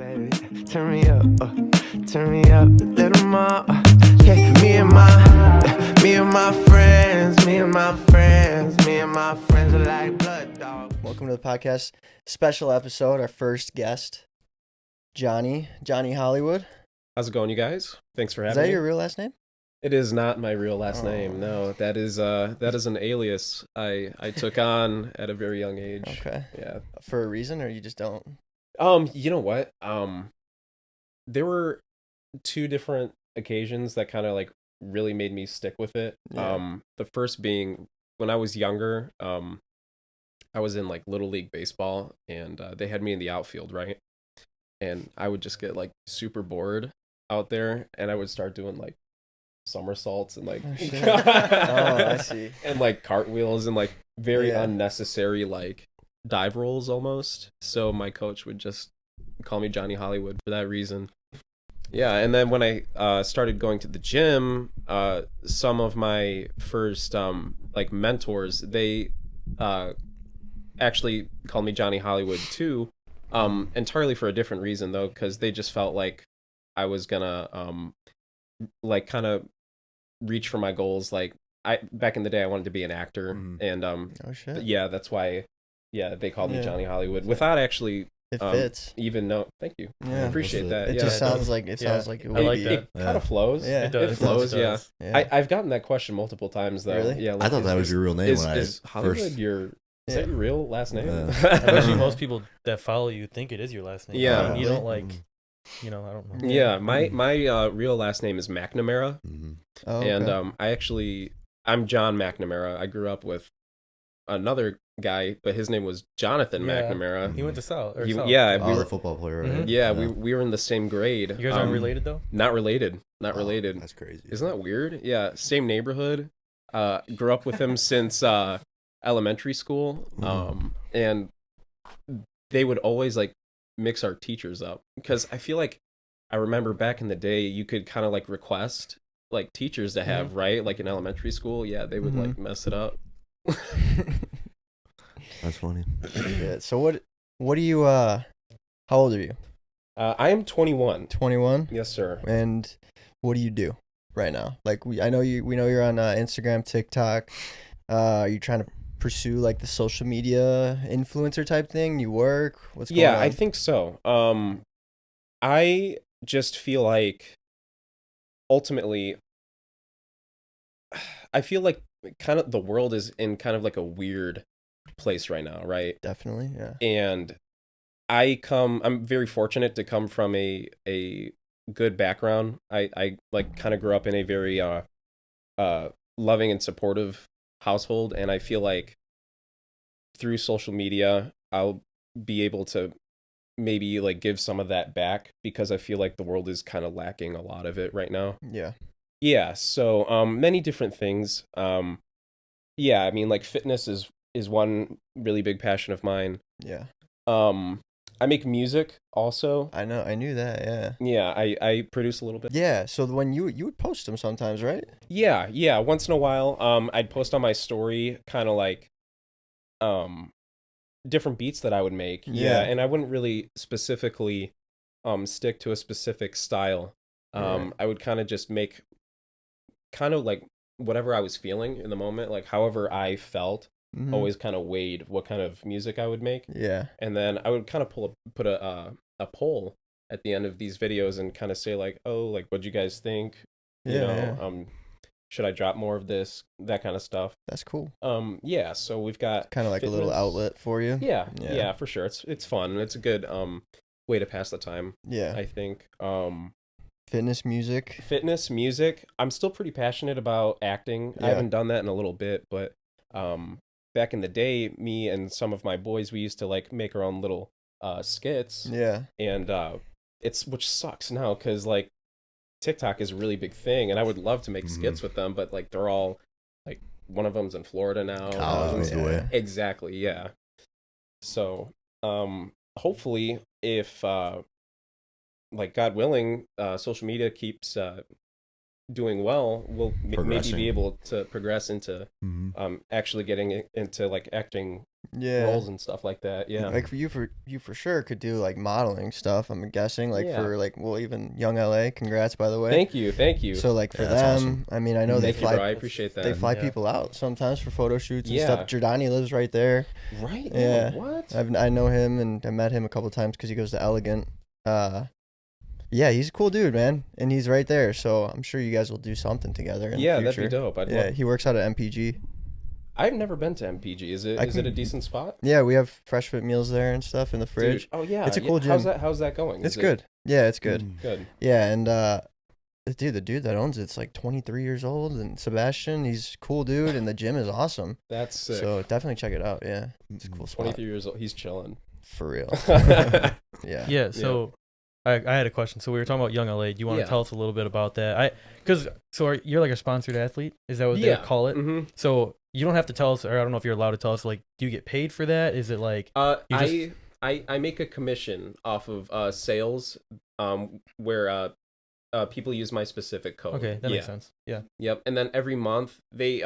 baby. Turn me up a little more. Okay, me and my friends are like blood dogs. Welcome to the podcast. Special episode. Our first guest, Johnny Hollywood. How's it going, you guys? Thanks for having me. Is that your real last name? It is not my real last name. No, that is an alias I took on at a very young age. Okay. Yeah. For a reason, or you just don't? You know what? There were two different occasions that kind of like really made me stick with it. Yeah. The first being when I was younger, I was in like Little League baseball, and they had me in the outfield, right? And I would just get like super bored out there, and I would start doing like somersaults and like I see. and like cartwheels and like very Yeah. unnecessary like dive rolls almost. So my coach would just call me Johnny Hollywood for that reason. Yeah, and then when I started going to the gym, some of my first like mentors, they actually called me Johnny Hollywood too, entirely for a different reason though, because they just felt like I was gonna like kind of reach for my goals. Like back in the day I wanted to be an actor, and Oh shit. yeah, that's why they called me Yeah. Johnny Hollywood without actually It fits. even know. Thank you. I Yeah. appreciate that. It yeah, just it does. sounds like it Yeah. sounds like it I would like be. that. It kind of flows. Yeah. It does. It flows, yeah. Yeah. I've gotten that question multiple times though. Really? Yeah, I thought that was your real name is, when I is Hollywood first. is that your real last name? Actually, most people that follow you think it is your last name. Yeah. I mean, you don't Probably. like, I don't know. Yeah, my real last name is McNamara, Oh, okay. and I'm John McNamara. I grew up with another guy, but his name was Jonathan Yeah. McNamara. He went to South. Or He- South. yeah, Oh, the football player, right? Mhm. Yeah, we were in the same grade. You guys aren't related though. Not related. Not Oh, related. That's crazy. Isn't that weird? Yeah, same neighborhood. Grew up with him since elementary school. And they would always like mix our teachers up, because I feel like I remember back in the day you could kind of like request like teachers to have, right? Like in elementary school, yeah, they would like mess it up. That's funny. Yeah. So what do you how old are you? I am 21. 21? Yes, sir. And what do you do right now? Like we know you're on Instagram, TikTok. Are you trying to pursue like the social media influencer type thing? You work? What's going on? Yeah, I think so. I just feel like ultimately I feel like kind of the world is in kind of like a weird place right now, right? Definitely, yeah. And I'm very fortunate to come from a good background. I like kind of grew up in a very loving and supportive household, and I feel like through social media I'll be able to maybe like give some of that back, because I feel like the world is kind of lacking a lot of it right now. Yeah. Yeah, so many different things. Yeah, I mean like fitness is one really big passion of mine. Yeah. I make music also. I knew that, yeah. Yeah, I produce a little bit. Yeah, so when you would post them sometimes, right? Yeah, once in a while. I'd post on my story kind of like different beats that I would make. Yeah. And I wouldn't really specifically stick to a specific style. Right. I would kind of just make kind of like whatever I was feeling in the moment, like however I felt. Mhm. Always kind of weighed what kind of music I would make. Yeah. And then I would kind of put a poll at the end of these videos and kind of say like, oh, like what'd you guys think? Yeah. Should I drop more of this? That kind of stuff. That's cool. Yeah, so we've got Kind of like a little fitness. outlet for you. Yeah, for sure. It's fun. It's a good way to pass the time, Yeah. I think. Fitness, music. Fitness, music. I'm still pretty passionate about acting. I Yeah. haven't done that in a little bit, but back in the day, me and some of my boys, we used to like make our own little skits. Yeah. And which sucks now, because like TikTok is a really big thing, and I would love to make skits with them, but like they're all like, one of them's in Florida now. College moved away. Exactly, yeah. So hopefully if like God willing, social media keeps doing well, we'll maybe Progressing. be able to progress into Mm-hmm. actually getting into like acting Yeah. roles and stuff like that. Yeah. Like for you for sure could do like modeling stuff. I'm guessing like Yeah. for like even YoungLA. Congrats by the way. Thank you. So like for Yeah, that's them, awesome. I mean I know they Thank you, bro. I fly appreciate that. they fly Yeah. people out sometimes for photo shoots and Yeah. stuff. Giordani lives right there. Right? Yeah. No, what? I know him and I met him a couple times because he goes to Elegant. Yeah, he's a cool dude, man, and he's right there. So I'm sure you guys will do something together in the Yeah, future. that'd be dope. Yeah, he works out at MPG. I've never been to MPG. Is it a decent spot? Yeah, we have fresh fit meals there and stuff in the fridge. Dude, oh yeah. It's a cool How's gym. How's that going? It's good. Yeah, it's good. Good. Yeah, and the dude that owns it's like 23 years old, and Sebastian, he's a cool dude, and the gym is awesome. That's sick. So definitely check it out. Yeah, it's a cool spot 23 years old. He's chilling. for real. Yeah. Yeah. So I had a question. So we were talking about YoungLA. Do you want to Yeah. tell us a little bit about that? You're like a sponsored athlete. Is that what Yeah. they call it? Mm-hmm. So you don't have to tell us, or I don't know if you're allowed to tell us. Like, do you get paid for that? Is it like you I make a commission off of sales where people use my specific code. okay? That makes sense. Yeah. Yep. And then every month they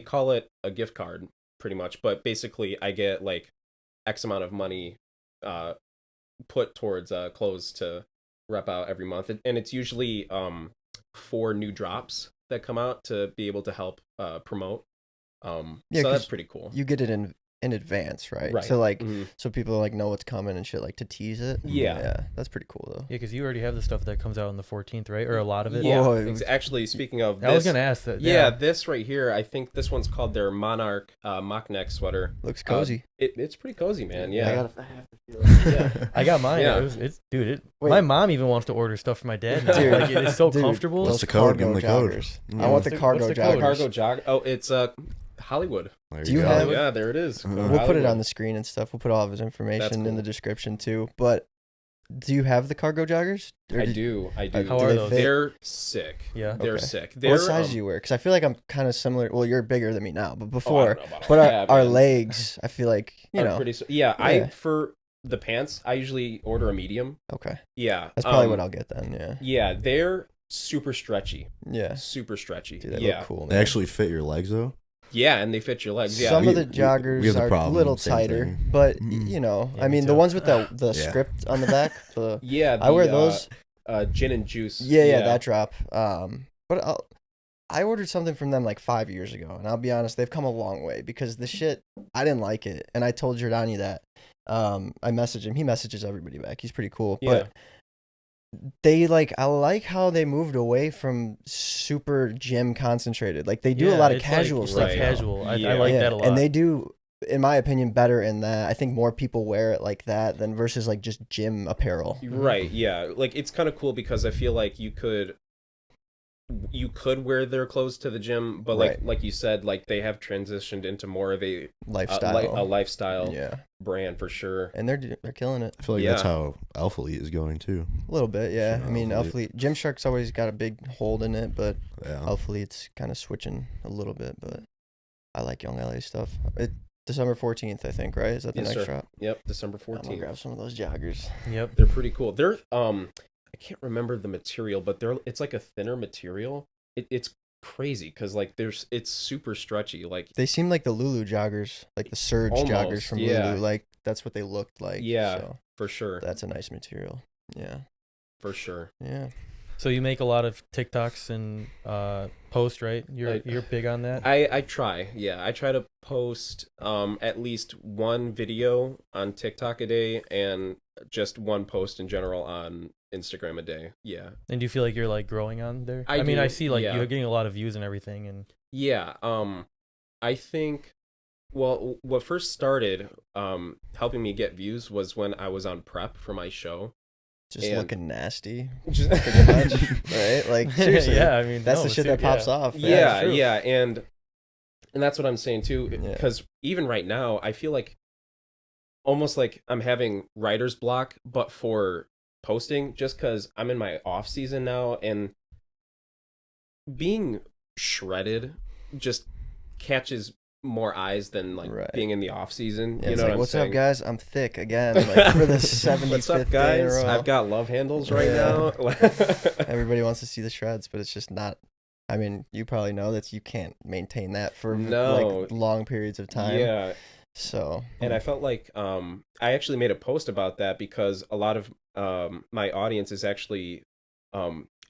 call it a gift card pretty much, but basically I get like X amount of money put towards clothes to rep out every month, and it's usually 4 new drops that come out to be able to help promote. Yeah, So 'cause that's pretty cool. You get it in advance, right? Right. So like, Mhm. so people like know what's coming and shit, like to tease it. Yeah. Yeah, that's pretty cool though. Yeah, because you already have the stuff that comes out on the 14th, right? Or a lot of it. Yeah. Whoa, Actually, speaking of, I was this, gonna ask that. Yeah, this right here, I think this one's called their Monarch mock neck sweater. Looks cozy. It's pretty cozy, man. I Yeah. have to feel it. Yeah. I got mine. Yeah. Dude. Wait. My mom even wants to order stuff for my dad. Now. Dude. Like it's so Dude, comfortable. What's the code? Give 'em the code. joggers. Yeah. I want the What's cargo the joggers. Cargo jog. Oh, it's Hollywood. There Do you go. have- Yeah, there it is. We'll We'll put it Hollywood. on the screen and stuff. We'll put all of his That's information in cool. the description too. But do you have the cargo joggers? Or I did- do. How do are they those? fit? They're sick. Yeah. They're Okay. sick. They're, What size do you wear? Because I feel like I'm kind of similar. Well, you're bigger than me now, but Oh, I before, don't know about but all our, that, our man. legs, I feel like you Are know. pretty. Yeah. For the pants, I usually order a medium. Okay, Yeah. that's probably what I'll get then. Yeah. Yeah, they're super stretchy. Yeah. Super stretchy. Dude, they Yeah. look cool. They Man. actually fit your legs though. Yeah, and they fit your legs. Yeah. Some of the we joggers have the are a problem, little same tighter, thing. but Mm. you know, Yeah, I me mean, the too. ones with the Yeah. script on the back. The Yeah. I wear the, those. Gin and juice. Yeah, that drop. But I ordered something from them like 5 years ago, and I'll be honest, they've come a long way because the shit I didn't like it, and I told Giordani that. I messaged him. He messages everybody back. He's pretty cool. Yeah. But they I like how they moved away from super gym concentrated. Like they do a Yeah, lot of it's casual like, stuff. Right. now. Casual. I Yeah. like that a lot. And they do, in my opinion, better in that. I think more people wear it like that than versus like just gym apparel. Right. Yeah. Like it's kind of cool because I feel like you could wear their clothes to the gym, but Right. like you said, like they have transitioned into more of a Lifestyle. a lifestyle Yeah. brand for sure. And they're killing it. I feel like that's Yeah. how Alpha Elite is going too. A little bit, yeah. Sure, I mean, Alpha Alpha Elite, Gymshark's always got a big hold in it, but Yeah. Alpha Elite's kind of switching a little bit. But I like YoungLA stuff. December 14th, I think, right? Is that the Yes, next sir. drop? Yep, December I'm gonna 14th. grab some of those joggers. Yep. They're pretty cool. They're I can't remember the material, but it's like a thinner material. It's crazy because like it's super stretchy. Like They seem like the Lulu joggers, like the Surge joggers Almost, from yeah. Lulu. Like that's what they looked like. Yeah. So for sure, that's a nice material. Yeah. for sure. Yeah. So you make a lot of TikToks and posts, right? You're I- you're big on that. I try. Yeah, I try to post at least one video on TikTok a day and just one post in general on Instagram a day. Yeah. And do you feel like you're like growing on there? I mean, do, I see like yeah. you're getting a lot of views and everything, and Yeah, I think well what first started helping me get views was when I was on prep for my show. Just And- looking nasty. Just Pretty much. Right? Like seriously. yeah, I mean That's no, the shit ser- that pops yeah. off. Yeah, true. yeah, and that's what I'm saying too Yeah. because even right now I feel like almost like I'm having writer's block but for posting just cuz I'm in my off season now and being shredded just catches more eyes than like Right. being in the off season. Yeah, You know what I'm what's saying? up, guys? I'm thick again, like for the 75th What's up, day in a guys? row. I've got love handles right Yeah. now. Everybody wants to see the shreds, but it's just not. I mean, you probably know that you can't maintain that for No. like long periods of time. Yeah. So. And I felt like I actually made a post about that because a lot of my audience is actually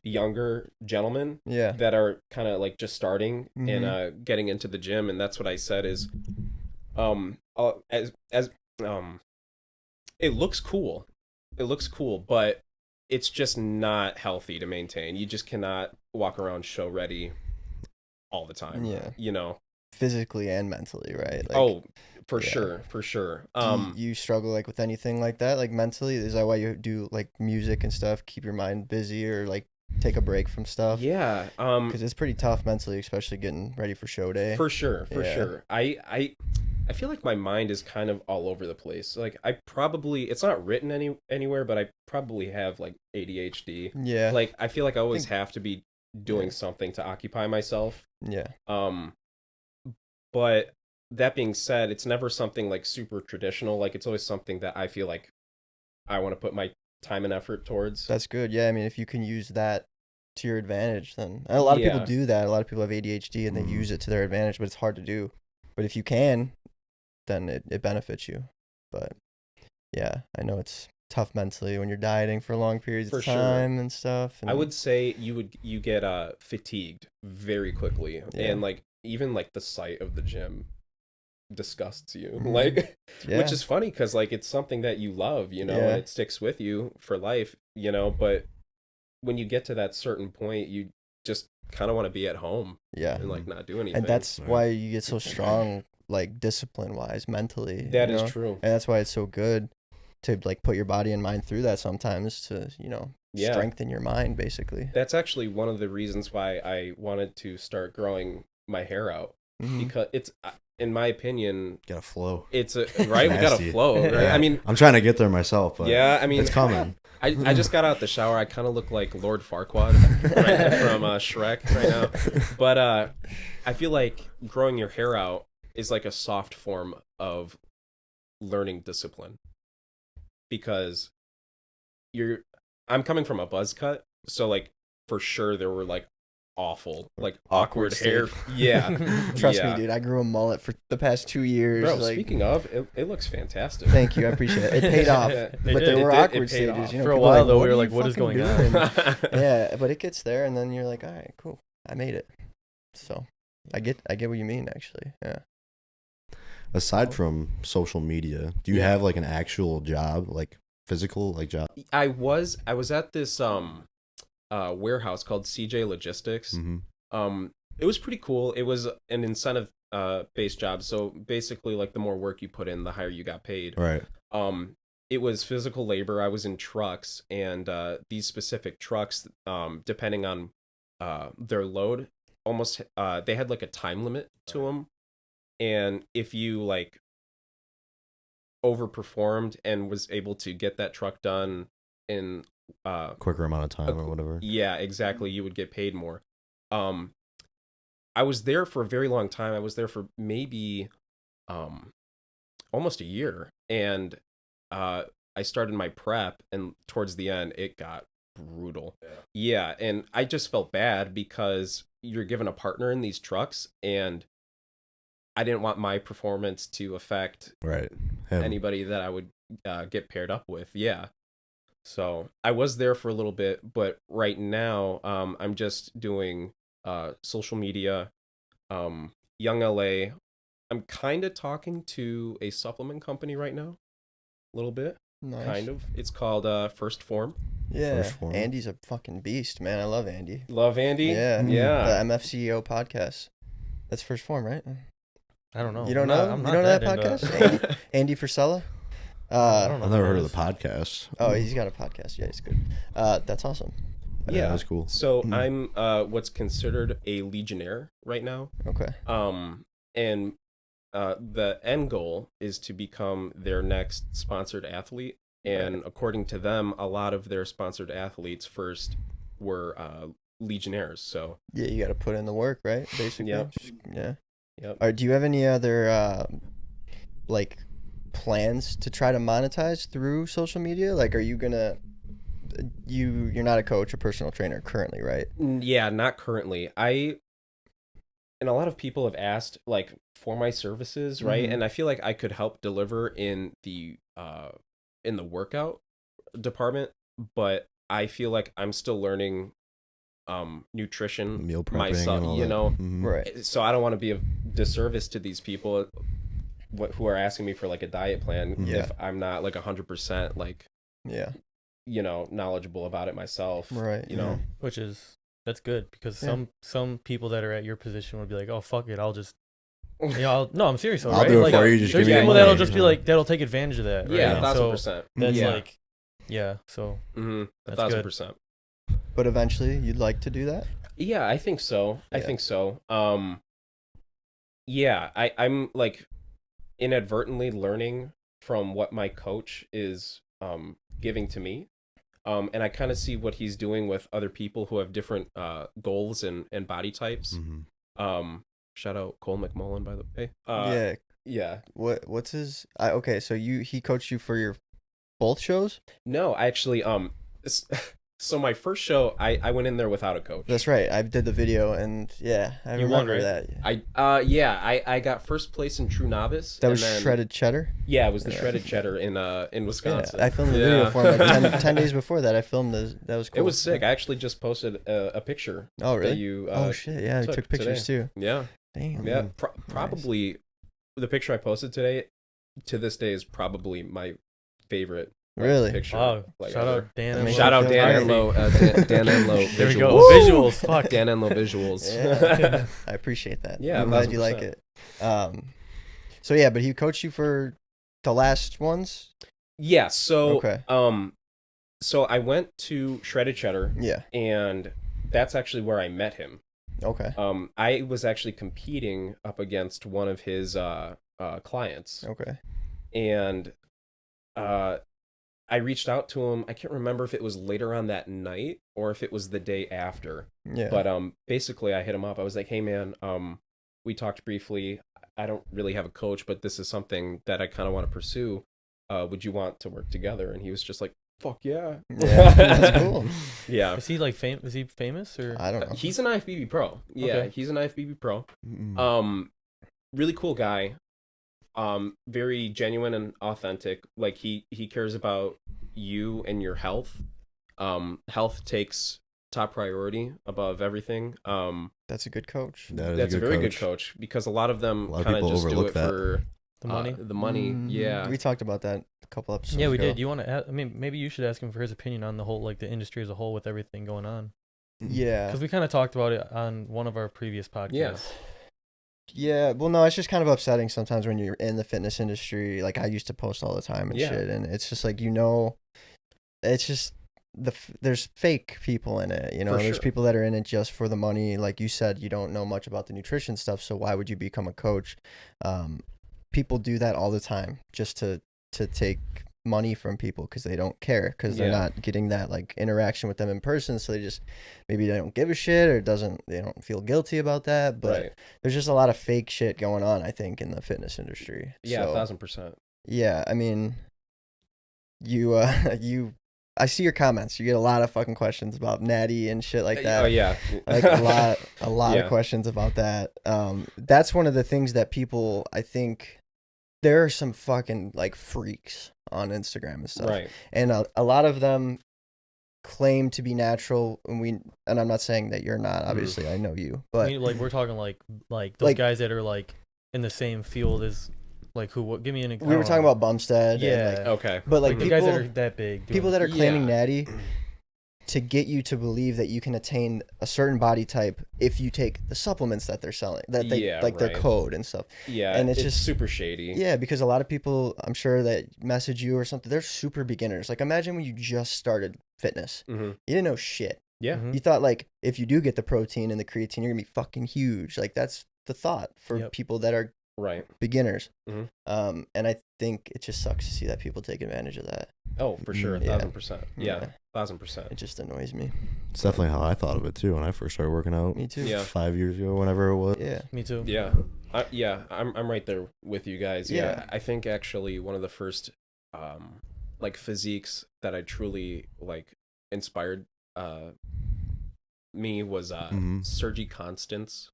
younger gentlemen Yeah. that are kind of like just starting Mhm. and getting into the gym, and that's what I said is as it looks cool. It looks cool, but it's just not healthy to maintain. You just cannot walk around show ready all the time. Yeah. You know. Physically and mentally, right? Like, Oh, for yeah. sure, for sure. do you struggle like with anything like that, like mentally? Is that why you do like music and stuff, keep your mind busy, or like take a break from stuff? Yeah. Because it's pretty tough mentally, especially getting ready for show day. For sure, for Yeah. sure. I feel like my mind is kind of all over the place. Like I probably it's not written anywhere, but I probably have like ADHD. Yeah. Like I feel like I always think- have to be doing Yeah. something to occupy myself. Yeah. But that being said, it's never something like super traditional. Like it's always something that I feel like I want to put my time and effort towards. That's good. Yeah, I mean, if you can use that to your advantage, then and a lot of people Yeah. do that. A lot of people have ADHD and they use it to their advantage, but it's hard to do. But if you can, then it benefits you. But yeah, I know it's tough mentally when you're dieting for long periods For of sure. time and stuff. And I would say you get fatigued very quickly, Yeah. and like even like the sight of the gym disgusts you. Mhm. Like yeah. which is funny because like it's something that you love, you know, Yeah. and it sticks with you for life, you know, but when you get to that certain point, you just kind of want to be at home yeah. and like not do anything. And that's Right. why you get so strong, like discipline wise, mentally. That you is know? true. And that's why it's so good to like put your body and mind through that sometimes to, Yeah. strengthen your mind basically. That's actually one of the reasons why I wanted to start growing my hair out Mhm. because it's in my opinion Gotta flow. it's a right we got to Nasty. flow, right? Yeah. I mean, I'm trying to get there myself, but yeah, I mean it's coming. I just got out the shower. I kind of look like Lord Farquaad right, from Shrek right now. But I feel like growing your hair out is like a soft form of learning discipline because I'm coming from a buzz cut, so like for sure there were like awful like awkward hair. Yeah. Trust Yeah. me, dude. I grew a mullet for the past 2 years. Bro, like, speaking of, it looks fantastic. thank you. I appreciate it. It paid off. It But did. there were It did. awkward It paid stages. off. You know, For a people are while, though, we "What were are like, you what is fucking going on?" doing?" Yeah, but it gets there, and then you're like, all right, cool. I made it. So I get what you mean, actually. Yeah. Aside from social media, do you Yeah. have like an actual job, like physical, like job? I was at this warehouse called CJ Logistics. Mm-hmm. It was pretty cool. It was an incentive based job. So basically like the more work you put in, the higher you got paid. Right. It was physical labor. I was in trucks, and these specific trucks, depending on their load, almost they had like a time limit to them. And if you like overperformed and was able to get that truck done in Quicker amount of time or whatever. yeah, exactly, you would get paid more. I was there for a very long time. I was there for maybe almost a year, and I started my prep, and towards the end it got brutal. Yeah, and I just felt bad because you're given a partner in these trucks, and I didn't want my performance to affect Right. Him. anybody that I would get paired up with. Yeah. So I was there for a little bit, but right now I'm just doing social media, YoungLA. I'm kind of talking to a supplement company right now, a little bit, Nice. kind of. It's called First Form. Yeah. First form. Andy's a fucking beast, man. I love Andy. Love Andy. Yeah. Yeah. The MFCEO podcast. That's First Form, right? I don't know. You don't I'm not- know? I'm You not don't know that into it. podcast? Andy Frisella? I don't know. I've never who heard that of the podcast. Oh, he's got a podcast. Yeah, he's good. That's awesome. Yeah. That's cool. So Hmm. I'm what's considered a legionnaire right now. Okay. And the end goal is to become their next sponsored athlete. And according to them, a lot of their sponsored athletes first were legionnaires. So Yeah, you got to put in the work, right? Basically. Yep. Yeah. Yep. Or do you have any other like plans to try to monetize through social media? Like, are you gonna you're not a coach or personal trainer currently, right? Yeah, not currently. And a lot of people have asked like for my services, right? Mhm. And I feel like I could help deliver in the workout department, but I feel like I'm still learning nutrition Meal prepping myself, and all you that. know. Mhm. Right. So I don't want to be of disservice to these people who are asking me for like a diet plan Yeah. if I'm not like 100% like, Yeah. you know, knowledgeable about it myself. Right. You know. Which is that's good because Yeah. some people that are at your position would be like, oh fuck it, I'll just no, I'm serious though, I'll right? do it Like, for you. Just there's give me people the that'll money. just be like that'll take advantage of that, right? Yeah, And so 1,000%. that's Yeah. like, yeah. So Mm-hmm. That's 1,000%. But eventually, you'd like to do that. Yeah, I think so. I Yeah. think so. Yeah, I'm like inadvertently learning from what my coach is giving to me. And I kind of see what he's doing with other people who have different goals and body types. Mhm. Shout out Cole McMullen, by the way. Yeah. Yeah. What's his? Okay, so he coached you for your both shows. No, I actually so my first show, I went in there without a coach. That's right. I did the video, and yeah, I You won, remember right? that. I got first place in True Novice. That and was then, shredded cheddar. Yeah, it was the Yeah. shredded cheddar in Yeah, Wisconsin. I filmed the video for him like 10 days before that. I filmed this. That was cool. It was sick. I actually just posted a picture. Oh really? That you Oh shit! Yeah, I took pictures today. too. Yeah, Damn. yeah. Probably the picture I posted today, to this day, is probably my favorite. Really? Picture. wow, like, shout ever. out Dan I and mean, Shout out Dan Photography. and Lo. Dan and Lo. There we Visuals. go. Visuals. Fuck. Dan and Lo visuals. Yeah. I appreciate that. Yeah, I'm glad you like 1000%. it. So yeah, but he coached you for the last ones. Yeah. So Okay. so I went to Shredded Cheddar, Yeah. and that's actually where I met him. Okay. I was actually competing up against one of his clients, Okay. and I reached out to him. I can't remember if it was later on that night or if it was the day after. Yeah. But basically I hit him up. I was like, "Hey man, we talked briefly. I don't really have a coach, but this is something that I kind of want to pursue. Would you want to work together?" And he was just like, "Fuck yeah." Yeah, that's cool. Yeah. Is he like Is he famous or? I don't know. He's an IFBB pro. Yeah, Okay. he's an IFBB pro. Mm. Really cool guy. Very genuine and authentic. Like he cares about you and your health. Health takes top priority above everything. That's a good coach. That is That's a good very coach. good coach, because a lot of them A lot of kind of people just do overlook it that. for The money. The money. Mhm. Yeah. We talked about that a couple episodes Yeah, we ago. did. You want to? I mean, maybe you should ask him for his opinion on the whole, like the industry as a whole with everything going on. Yeah. Because we kind of talked about it on one of our previous podcasts. Yeah. Yeah, well, no, it's just kind of upsetting sometimes when you're in the fitness industry. Like I used to post all the time and Yeah. shit, and it's just like it's just there's fake people in it. You know, For there's sure. people that are in it just for the money. Like you said, you don't know much about the nutrition stuff, so why would you become a coach? People do that all the time just to take money from people because they don't care, because they're Yeah. not getting that like interaction with them in person, so they just maybe they don't give a shit or they don't feel guilty about that. But Right. there's just a lot of fake shit going on, I think, in the fitness industry. Yeah, So, 1,000%. yeah, I mean, I see your comments. You get a lot of fucking questions about Natty and shit like that. Oh yeah. Like a lot Yeah. of questions about that. That's one of the things that people, I think, there are some fucking like freaks on Instagram and stuff. Right. And a lot of them claim to be natural, and I'm not saying that you're not, obviously. I know you, I but mean, like we're talking like those Like- guys that are like in the same field as like who? What? Give me an we example. were talking about Bumstead. Yeah. And like, Okay. but like the people guys that are that big. people that are claiming Yeah. Natty to get you to believe that you can attain a certain body type if you take the supplements that they're selling, that they Yeah, like their right. code and stuff. Yeah, and it's it's just- super shady. Yeah, because a lot of people, I'm sure, that message you or something, they're super beginners. Like imagine when you just started fitness, Mm-hmm. you didn't know shit. Yeah. Mhm. You thought like if you do get the protein and the creatine, you're gonna be fucking huge. Like that's the thought for Yep. people that are Right. beginners. Mhm. And I think it just sucks to see that people take advantage of that. Oh, for sure. Yeah. 1,000%. Yeah. 1,000%. It just annoys me. It's definitely how I thought of it too when I first started working out Me too. Yeah. 5 years ago, whenever it was. Yeah. Me too. Yeah. Yeah, I'm right there with you guys. Yeah. Yeah. I think actually one of the first like physiques that I truly like inspired me was Sergi Constance.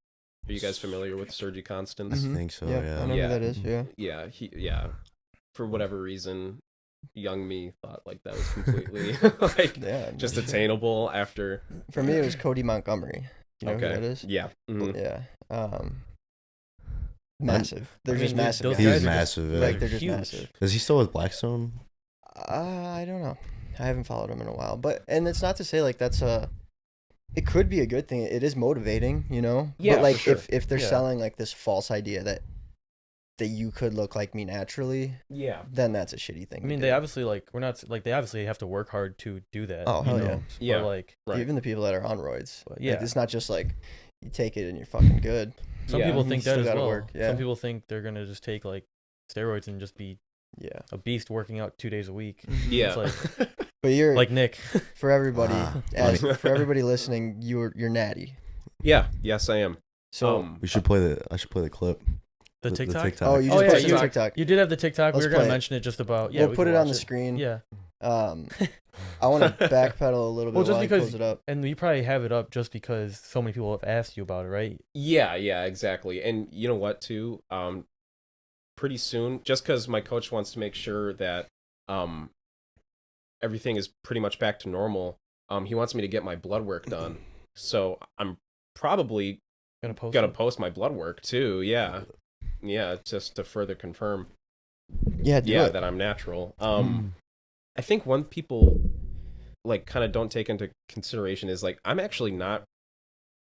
Are you guys familiar with Sergi Constance? Mhm. I think so. Yeah, Yeah. I know who that is. Yeah. Yeah, for whatever reason, young me thought like that was completely like Yeah. just attainable after. For me, it was Cody Montgomery. You know who that is? Yeah. Mhm. Yeah. Massive. They're I just mean, massive. those guys. He's guys are massive. Yeah. Like they're just huge. massive. Is he still with Blackstone? I don't know. I haven't followed him in a while, and it's not to say like that's a. It could be a good thing. It is motivating, you know. Yeah, But like for sure. if they're Yeah. selling like this false idea that you could look like me naturally, Yeah. then that's a shitty thing. I mean, to they do. obviously like we're not like they obviously have to work hard to do that. Oh, you hell know? yeah. But, Yeah. like Right. Even the people that are on roids. But, Like, yeah. it's not just like you take it and you're fucking good. some Yeah. people You think still that as gotta well. work, yeah. Some people think they're gonna just take like steroids and just be Yeah. a beast working out 2 days a week. Yeah. It's But you're like Nick. for everybody for everybody listening, you're Natty. Yeah. Yes, I am. So We should play the. I should play the clip. The TikTok? oh, you Oh, just yeah, posted you- TikTok. You did have the TikTok. Let's We were gonna play it. mention it just about. Yeah, We'll we put can it on watch the screen. Yeah, I want to backpedal a little bit Well, just while he because- pulls it up. and you probably have it up just because so many people have asked you about it, right? Yeah, exactly. And you know what, too? Pretty soon, just because my coach wants to make sure that everything is pretty much back to normal, he wants me to get my blood work done. So I'm probably Gonna post. gonna it. post my blood work too. Yeah, just to further confirm. Yeah, do it. That I'm natural. I think one people like kind of don't take into consideration is like I'm actually not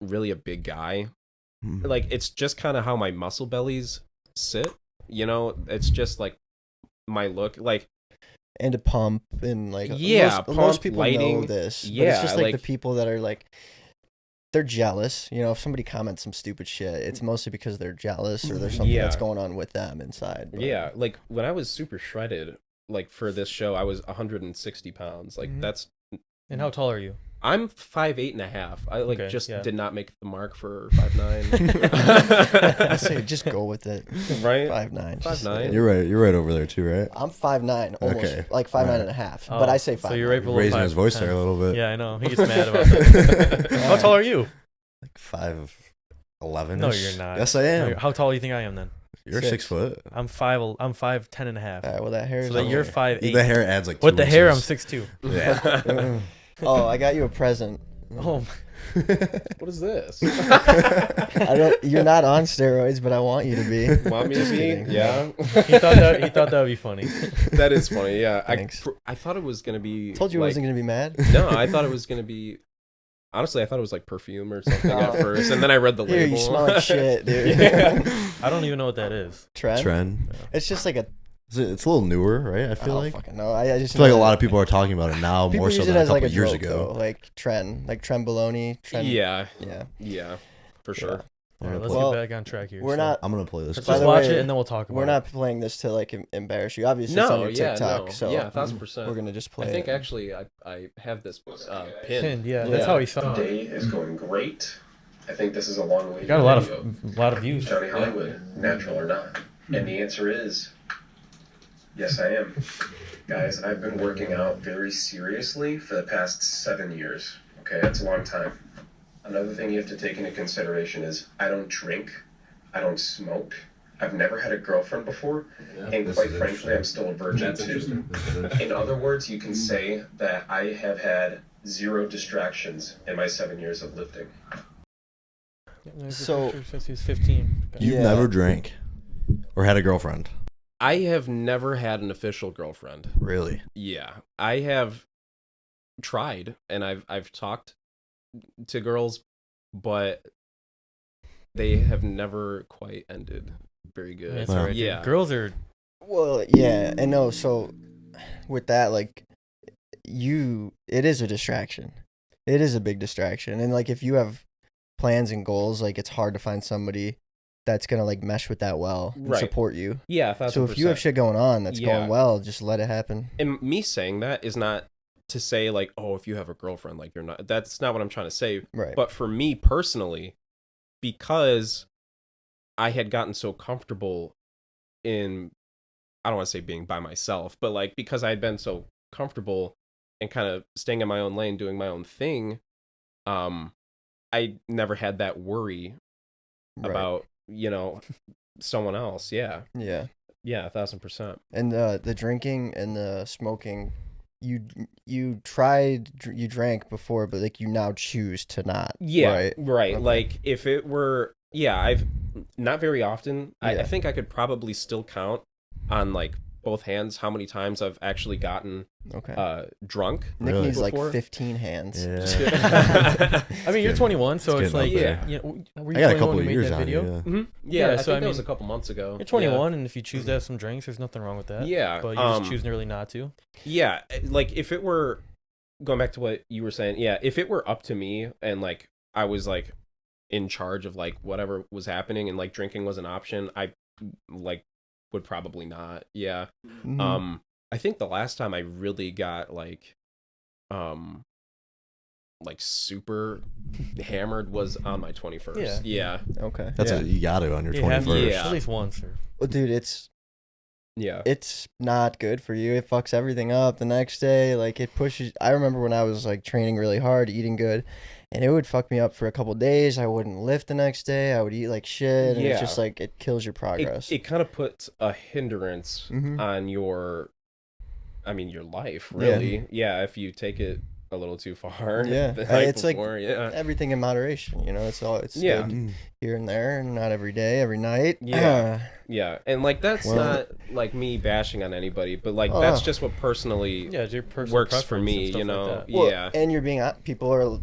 really a big guy. Like it's just kind of how my muscle bellies sit. You know, it's just like my look. Like And to pump and like Yeah, most pump, people lighting. know this. But Yeah, it's just like the like- people that are like they're jealous. You know, if somebody comments some stupid shit, it's mostly because they're jealous or there's something that's Yeah. going on with them inside. But yeah, like when I was super shredded, like for this show, I was 160 pounds. Like that's And how tall are you? I'm 5'8.5". I like Okay, just yeah. did not make the mark for 5'9". I say just go with it. Right? 5'9". just say 5'9". it. You're right. You're right over there too, right? I'm 5'9", almost Okay. like 5'9" Right. and a half. Oh, But I say 5'9". So you're right below Raising his voice 5'10". there a little bit. Yeah, I know. He gets mad about that. How tall are you? Like 5'11". No, you're not. Yes, I No, am. how tall do you think I am then? You're 6 foot. I'm 5'10" and a half. All right, well that hair is So that on you're there. 5'8". The hair adds like. With 2 the hair, I'm inches. 6'2". Yeah. Oh, I got you a present. Oh, What is this? I don't. You're not on steroids, but I want you to be. Want me to Just be? kidding. Yeah. he thought that would be funny. That is funny. Yeah. Thanks. I thought it was gonna be. Told you I like, wasn't gonna be mad. No, I thought it was gonna be. Honestly, I thought it was like perfume or something at first, and then I read the Here, label. you smell like shit, dude. Yeah. I don't even know what that is. Trend. Trend. It's just like a. It's a little newer, right? I I feel don't like. fucking know. I just I feel like a know lot that of people are talking about it now people more so use than it a as couple like a years joke, ago. though, like trend, like Trembologna. Trend. Yeah, Yeah. for sure. All right, let's Well, get back on track here. We're so not. I'm gonna play this. Let's By just the watch way, it and then we'll talk about We're it. not playing this to like embarrass you. Obviously, it's on No, your yeah, TikTok, no. so Yeah, 1000%. we're gonna just play. I think it. actually I have this pinned. Pinned, yeah, that's how he saw it. Day is going great. I think this is a long way. Got a lot of views. Johnny Hollywood, natural or not? And the answer is yes, I am. Guys, I've been working out very seriously for the past 7 years. Okay, that's a long time. Another thing you have to take into consideration is I don't drink, I don't smoke. I've never had a girlfriend before, and quite frankly, I'm still a virgin too. In other words, you can say that I have had 0 distractions in my 7 years of lifting. There's a So- picture, says he's 15. You've Yeah. never drank or had a girlfriend, I have never had an official girlfriend. really? Yeah, I have tried, and I've talked to girls, but they have never quite ended very good. That's Wow. all right, dude. Yeah. Girls are. Well, yeah, I know. So, with that, like, it is a distraction. It is a big distraction, and like, if you have plans and goals, like, it's hard to find somebody that's gonna like mesh with that well and Right. support you. Yeah, So if you have shit going on that's Yeah. going well, just let it happen. And me saying that is not to say like, oh, if you have a girlfriend, like you're not. That's not what I'm trying to say. Right. But for me personally, because I had gotten so comfortable in, I don't want to say being by myself, but like because I had been so comfortable and kind of staying in my own lane, doing my own thing, I never had that worry about, someone else. Yeah. Yeah. Yeah, 1,000%. And the drinking and the smoking, you drank before, but like you now choose to not. Yeah, right. Okay. Like if it were, I've not very often. Yeah. I think I could probably still count on like both hands how many times I've actually gotten drunk. Nick needs before. like 15 hands. Yeah. I mean, you're 21, so it's like, yeah. Were you I got 21 a couple when of you years made that on video? it, yeah. Mm-hmm. Yeah, I so think I that was a mean, couple months ago. You're 21, and if you choose to have some drinks, there's nothing wrong with that. Yeah. But you're just choosing really not to. Yeah, like if it were, going back to what you were saying, if it were up to me and like I was like in charge of like whatever was happening and like drinking was an option, I like would probably not. Yeah. Mm-hmm. I think the last time I really got like super hammered was on my 21st. Yeah. Okay. That's you got to on your 21st. Yeah. At least once. Well, dude, it's it's not good for you. It fucks everything up the next day. Like it pushes. I remember when I was like training really hard, eating good, and it would fuck me up for a couple days. I wouldn't lift the next day. I would eat like shit, and it's just like it kills your progress. It kind of puts a hindrance Mhm. on your life, really. Yeah, if you take it a little too far. Yeah. the night It's before, everything in moderation. It's Yeah. good here and there, and not every day, every night. Yeah. Yeah, and like that's Well- not like me bashing on anybody, but like that's just what personally it's your personal works for preference and me, stuff you like know. that. Well, and you're being people are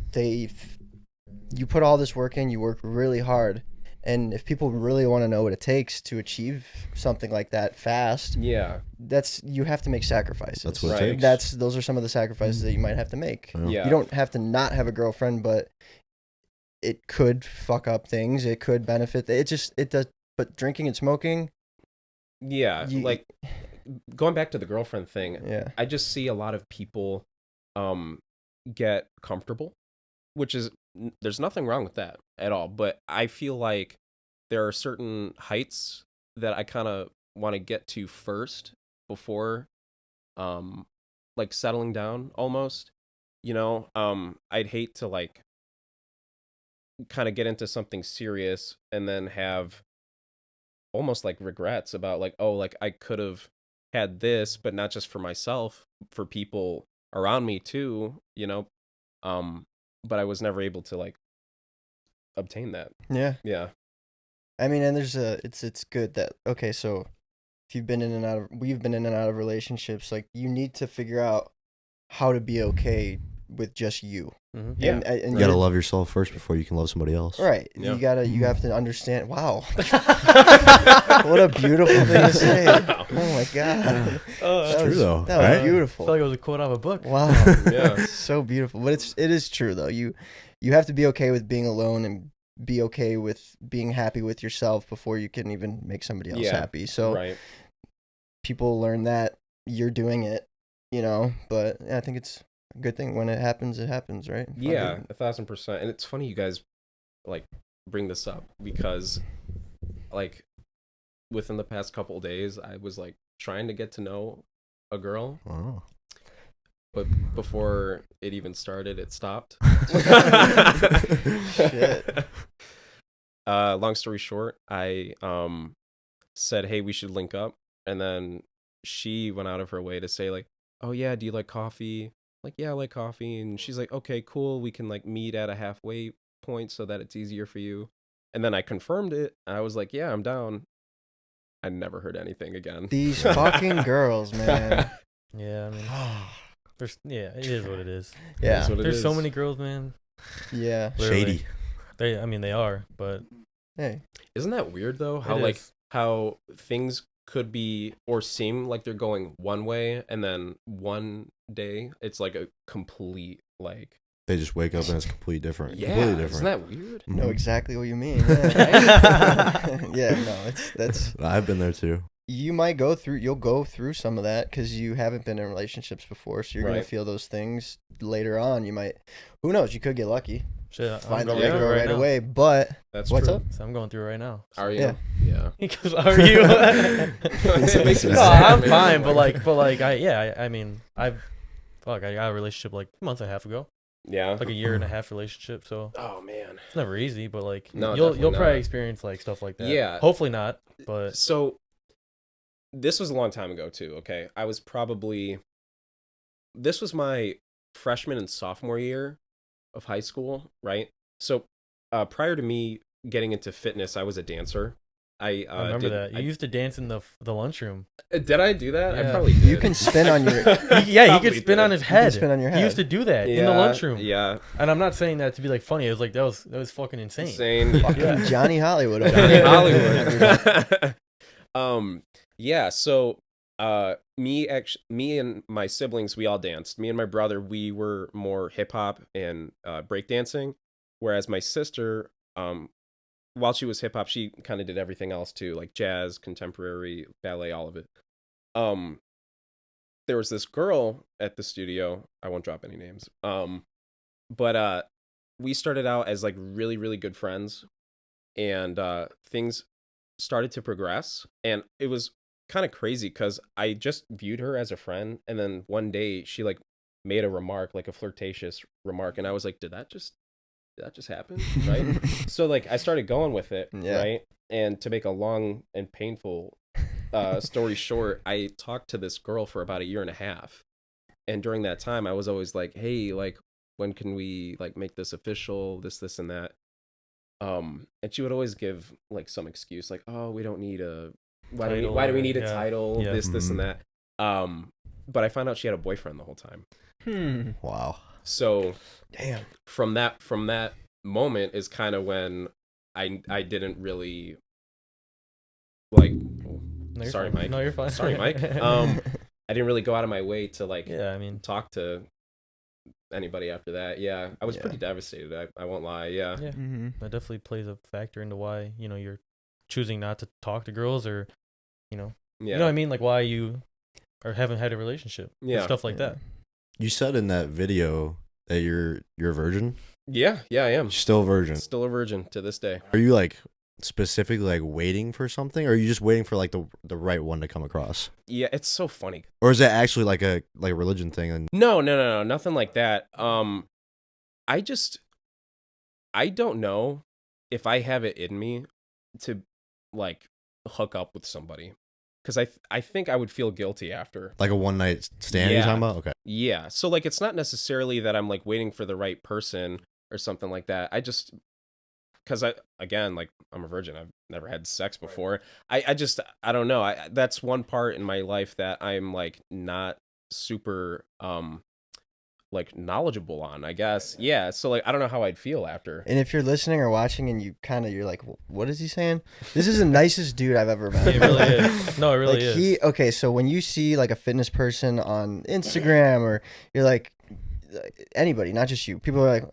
you put all this work in, you work really hard, and if people really want to know what it takes to achieve something like that fast, Yeah. you have to make sacrifices. That's what Right. it takes. Those are some of the sacrifices that you might have to make. Yeah. You don't have to not have a girlfriend, but it could fuck up things. It could benefit. It does. But drinking and smoking. Yeah, like going back to the girlfriend thing, Yeah. I just see a lot of people get comfortable, which is there's nothing wrong with that at all, but I feel like there are certain heights that I kind of want to get to first before like settling down almost, I'd hate to like kind of get into something serious and then have almost like regrets about like, oh, like I could have had this, but not just for myself, for people around me too, but I was never able to like obtain that. Yeah. Yeah. I mean, and there's it's good that, okay, so if we've been in and out of relationships, like you need to figure out how to be okay with just you. Mhm. Yeah. And You gotta love yourself first before you can love somebody else. Right. Yeah. You have to understand. Wow. What a beautiful thing to say. Oh my God. It's true though. That was right? I beautiful. felt like it was a quote out of a book. Wow. Yeah. So beautiful. But it is true though. You have to be okay with being alone and be okay with being happy with yourself before you can even make somebody else happy. So Right. people learn that you're doing it, but I think it's a good thing. When it happens, right? Yeah, Fucking- 1,000%. And it's funny you guys like bring this up because like within the past couple of days I was like trying to get to know a girl, Oh. but before it even started it stopped. Shit. Long story short, I said, hey, we should link up, and then she went out of her way to say like, oh yeah, do you like coffee? Like, yeah, I like coffee. And she's like, okay, cool, we can like meet at a halfway point so that it's easier for you. And then I confirmed it. I was like, yeah, I'm down. I never heard anything again. These fucking girls, man. Yeah, I mean, it is what it is. Yeah. That's what it There's so is. many girls, man. Yeah. Shady. They are, but Hey. Isn't that weird though? How It like is. how things could be or seem like they're going one way, and then one day it's like a complete like They just wake up and it's completely different. yeah. Completely Isn't different. that weird? Mhm. Know exactly what you mean. Yeah, right? Yeah, no, that's I've been there too. you'll go through some of that because you haven't been in relationships before, so you're gonna Right. feel those things later on. You might, who knows, you could get lucky. Shit, find the going right through girl it right now. away. But That's what's true. up? So I'm going through it right now. Are you? Yeah. Yeah. Because are you? It makes me No, sad, I'm man. fine, but I mean, I got a relationship like a month and a half ago, Yeah. like a year and a half relationship. So Oh man. it's never easy, but like No, you'll definitely probably not. experience like stuff like that. Yeah. Hopefully not, but So this was a long time ago too. Okay, this was my freshman and sophomore year of high school, right? So prior to me getting into fitness, I was a dancer. I remember that you used to dance in the lunchroom. Did I do that? I Yeah. probably did. You can spin on your. Yeah, he Probably could spin on did. his head. spin on your He head. used to do that in the Yeah, lunchroom. Yeah, And I'm not saying that to be like funny. It was like that was fucking insane. insane. Fucking Johnny Hollywood. over Johnny there. Hollywood. Yeah. So, me and my siblings, we all danced. Me and my brother, we were more hip hop and breakdancing, whereas my sister, while she was hip hop, she kind of did everything else too, like jazz, contemporary, ballet, all of it. There was this girl at the studio. I won't drop any names. But we started out as like really, really good friends, and things started to progress, and it was kind of crazy because I just viewed her as a friend, and then one day she like made a remark, like a flirtatious remark, and I was like, did that just happen? Right? So like I started going with it, Yeah. right? And to make a long and painful story short, I talked to this girl for about a year and a half, and during that time I was always like, hey, like, when can we like make this official, this and that. And she would always give like some excuse, like, oh, we don't need a why do we need a title, Yeah. this and that. But I found out she had a boyfriend the whole time. Wow. So Damn. from that moment is kind of when I didn't really like No, you're sorry, fine. Mike. No, you're fine. Sorry, Mike. I didn't really go out of my way to like Yeah, I mean, talk to anybody after that. Yeah, I was Yeah. pretty devastated. I won't lie. Yeah. yeah, Mm-hmm. that definitely plays a factor into why you're choosing not to talk to girls, or Yeah. you know what I mean, like why you or haven't had a relationship, Yeah. stuff like that. You said in that video that you're a virgin. Yeah, I am. You're still a virgin. Still a virgin to this day. Are you like specifically like waiting for something, or are you just waiting for like the right one to come across? Yeah, it's so funny. Or is that actually like a religion thing? And No, nothing like that. I don't know if I have it in me to like hook up with somebody, because I think I would feel guilty after. like a one night stand you're Yeah. talking about? Okay. Yeah, so like it's not necessarily that I'm like waiting for the right person or something like that. I just, because I'm a virgin. I've never had sex before. I don't know. That's one part in my life that I'm like not super like knowledgeable on, I guess. Yeah, so like I don't know how I'd feel after. And if you're listening or watching and you're like, what is he saying? This is the nicest dude I've ever met. It really is. No, it really Like is. okay, so when you see like a fitness person on Instagram, or you're like anybody, not just you, people are like,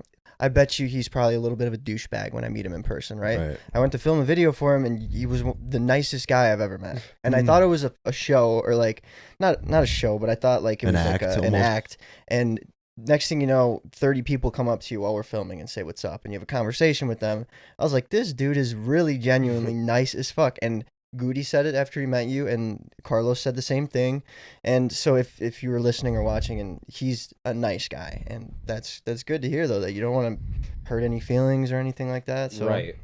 I bet you he's probably a little bit of a douchebag when I meet him in person, right? I went to film a video for him, and he was the nicest guy I've ever met. And I thought it was a show, or like not a show, but I thought like it An was act, like an almost. act. And next thing you know, 30 people come up to you while we're filming and say what's up, and you have a conversation with them. I was like, this dude is really genuinely nice as fuck. And Goody said it after he met you, and Carlos said the same thing. And so if you were listening or watching, and he's a nice guy, and that's good to hear, though, that you don't want to hurt any feelings or anything like that. So Right.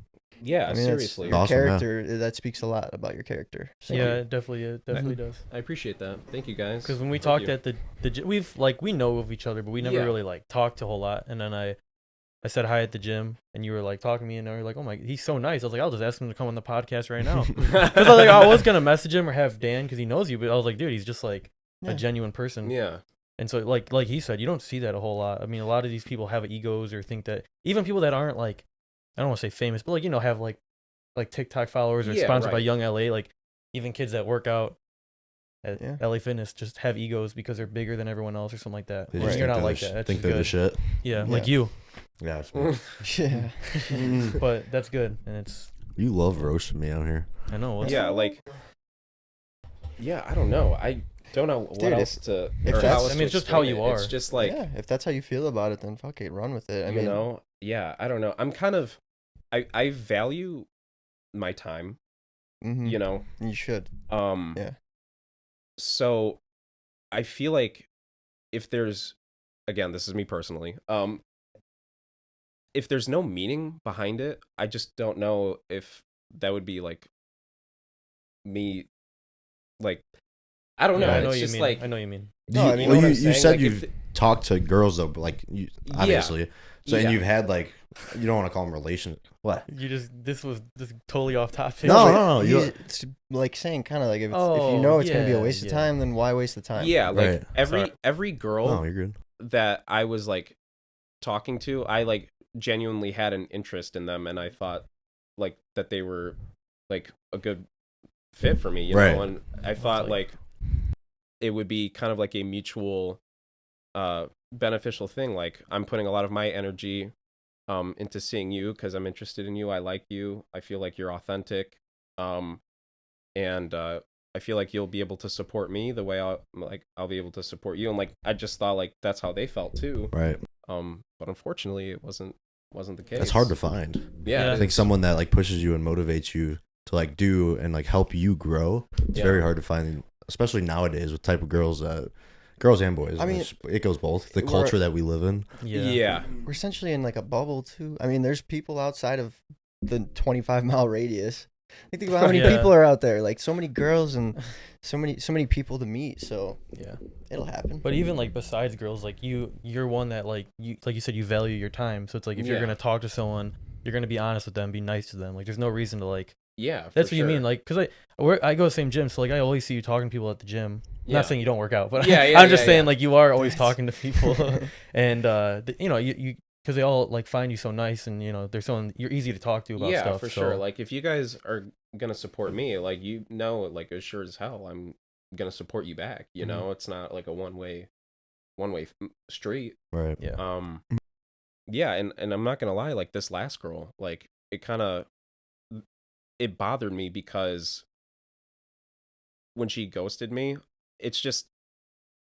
Yeah, I mean, seriously. your Awesome, yeah. character, that speaks a lot about your character. So Yeah, it definitely does. I appreciate that. Thank you guys. Because when we Thank talked you. at the gym, we know of each other, but we never Yeah. really like talked a whole lot. And then I said hi at the gym, and you were like talking to me, and you were like, oh my, he's so nice. I was like, I'll just ask him to come on the podcast right now. Because I was gonna message him or have Dan, because he knows you, but I was like, dude, he's just like Yeah. a genuine person. Yeah. And so like he said, you don't see that a whole lot. I mean, a lot of these people have egos, or think that even people that aren't like, I don't want to say famous, but like have like TikTok followers, or Yeah, sponsored by right. YoungLA, like even kids that work out at Yeah. LA Fitness just have egos because they're bigger than everyone else or something like that. They And just you're think not they're like the that. That's think just they're the good. shit. Yeah, Yeah. like you. Yeah. It's me. yeah. But that's good, and it's You love roasting me out here. I know. Well, Yeah, like, yeah, I don't know. I don't know what Dude, else to. if or that's- how else I mean, to it's just how explain you it. are. It's just like, yeah, if that's how you feel about it, then fuck it, run with it. I you mean, know, yeah, I don't know. I'm kind of I value my time, Mm-hmm. you know. You should. Yeah. So I feel like if there's, again, this is me personally, if there's no meaning behind it, I just don't know if that would be like me, like, I don't know. Yeah, I know It's what you just mean. like, I know what you mean. No, I mean, know what I'm you saying? said Like, if you've talked to girls though, but like you obviously. So Yeah. and you've had like, you don't want to call them relation. What? You just this was just totally off topic. No. It's like saying kind of like if you know it's gonna be a yeah, waste of yeah. time, then why waste the time? yeah, like Right. every girl Oh, you're good. that I was like talking to, I like genuinely had an interest in them, and I thought like that they were like a good fit for me, you Right. know, and I thought like it would be kind of like a mutual beneficial thing. Like I'm putting a lot of my energy into seeing you because I'm interested in you. I like you. I feel like you're authentic. And I feel like you'll be able to support me the way I'll be able to support you. And like I just thought like that's how they felt too. Right. But unfortunately it wasn't the case. That's hard to find. Yeah. I think someone that like pushes you and motivates you to like do and like help you grow. It's Yeah. very hard to find, especially nowadays with type of girls and boys. I mean, it goes both. The we're- culture that we live in. Yeah. We're essentially in like a bubble too. I mean, there's people outside of the 25-mile radius. Like, think about how many Yeah. people are out there. Like so many girls and so many people to meet. So Yeah. it'll happen. But even like besides girls, like you're one that like you said you value your time. So it's like if you're Yeah. gonna talk to someone, you're gonna be honest with them, be nice to them. Like there's no reason to like. Yeah. That's for what you mean, sure. like, cause I go to the same gym, so like I always see you talking to people at the gym. Yeah. Not saying you don't work out, but Yeah, I'm just yeah, saying yeah. like you are always talking to people, and you know you because they all like find you so nice, and you know they're you're easy to talk to about Yeah, stuff. for so, sure. Like if you guys are gonna support me, like you know, like as sure as hell, I'm gonna support you back. You Mhm. know, it's not like a one way street. Right. yeah, Yeah, and I'm not gonna lie, like this last girl, like it bothered me because when she ghosted me, it's just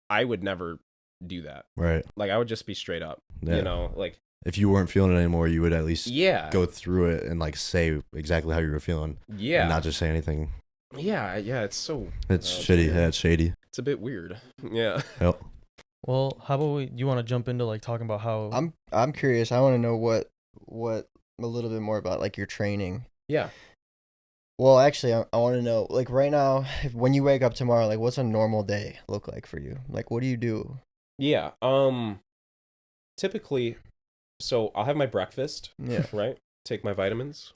I would never do that. Right. Like I would just be straight up. Yeah. You know, like If you weren't feeling it anymore, you would at least yeah. go through it and like say exactly how you were feeling. Yeah. And not just say anything. Yeah, it's so It's it's shitty. weird. Yeah, it's shady. It's a bit weird. Yeah. Yep. Well, how about you want to jump into like talking about how I'm curious. I want to know what a little bit more about like your training. Yeah. Well, actually, I want to know like right now, when you wake up tomorrow, like what's a normal day look like for you? Like what do you do? Yeah. Typically, so I'll have my breakfast, Yeah, right? Take my vitamins.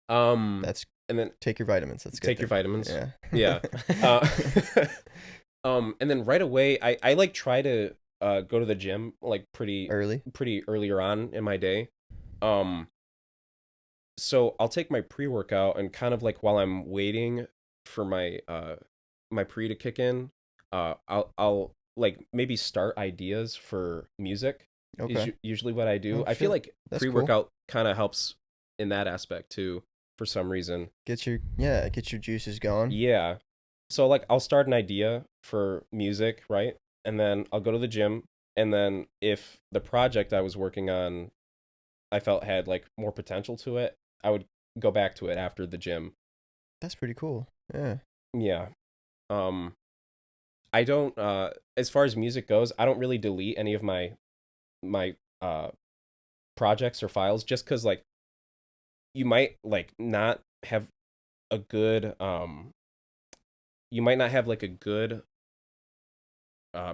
that's And then take your vitamins. That's good. take your vitamins. Yeah. Yeah. And then right away, I like try to go to the gym like pretty Early. earlier on in my day. So I'll take my pre-workout and kind of like while I'm waiting for my my pre to kick in, I'll like maybe start ideas for music. Is Okay. usually what I do. Oh, I feel shit. like That's cool. pre-workout kind of helps in that aspect too for some reason. Get your juices going. Yeah. So like I'll start an idea for music, right? And then I'll go to the gym, and then if the project I was working on I felt had like more potential to it, I would go back to it after the gym. That's pretty cool. Yeah. Yeah. I don't as far as music goes, I don't really delete any of my projects or files just cuz like you might like not have a good you might not have like a good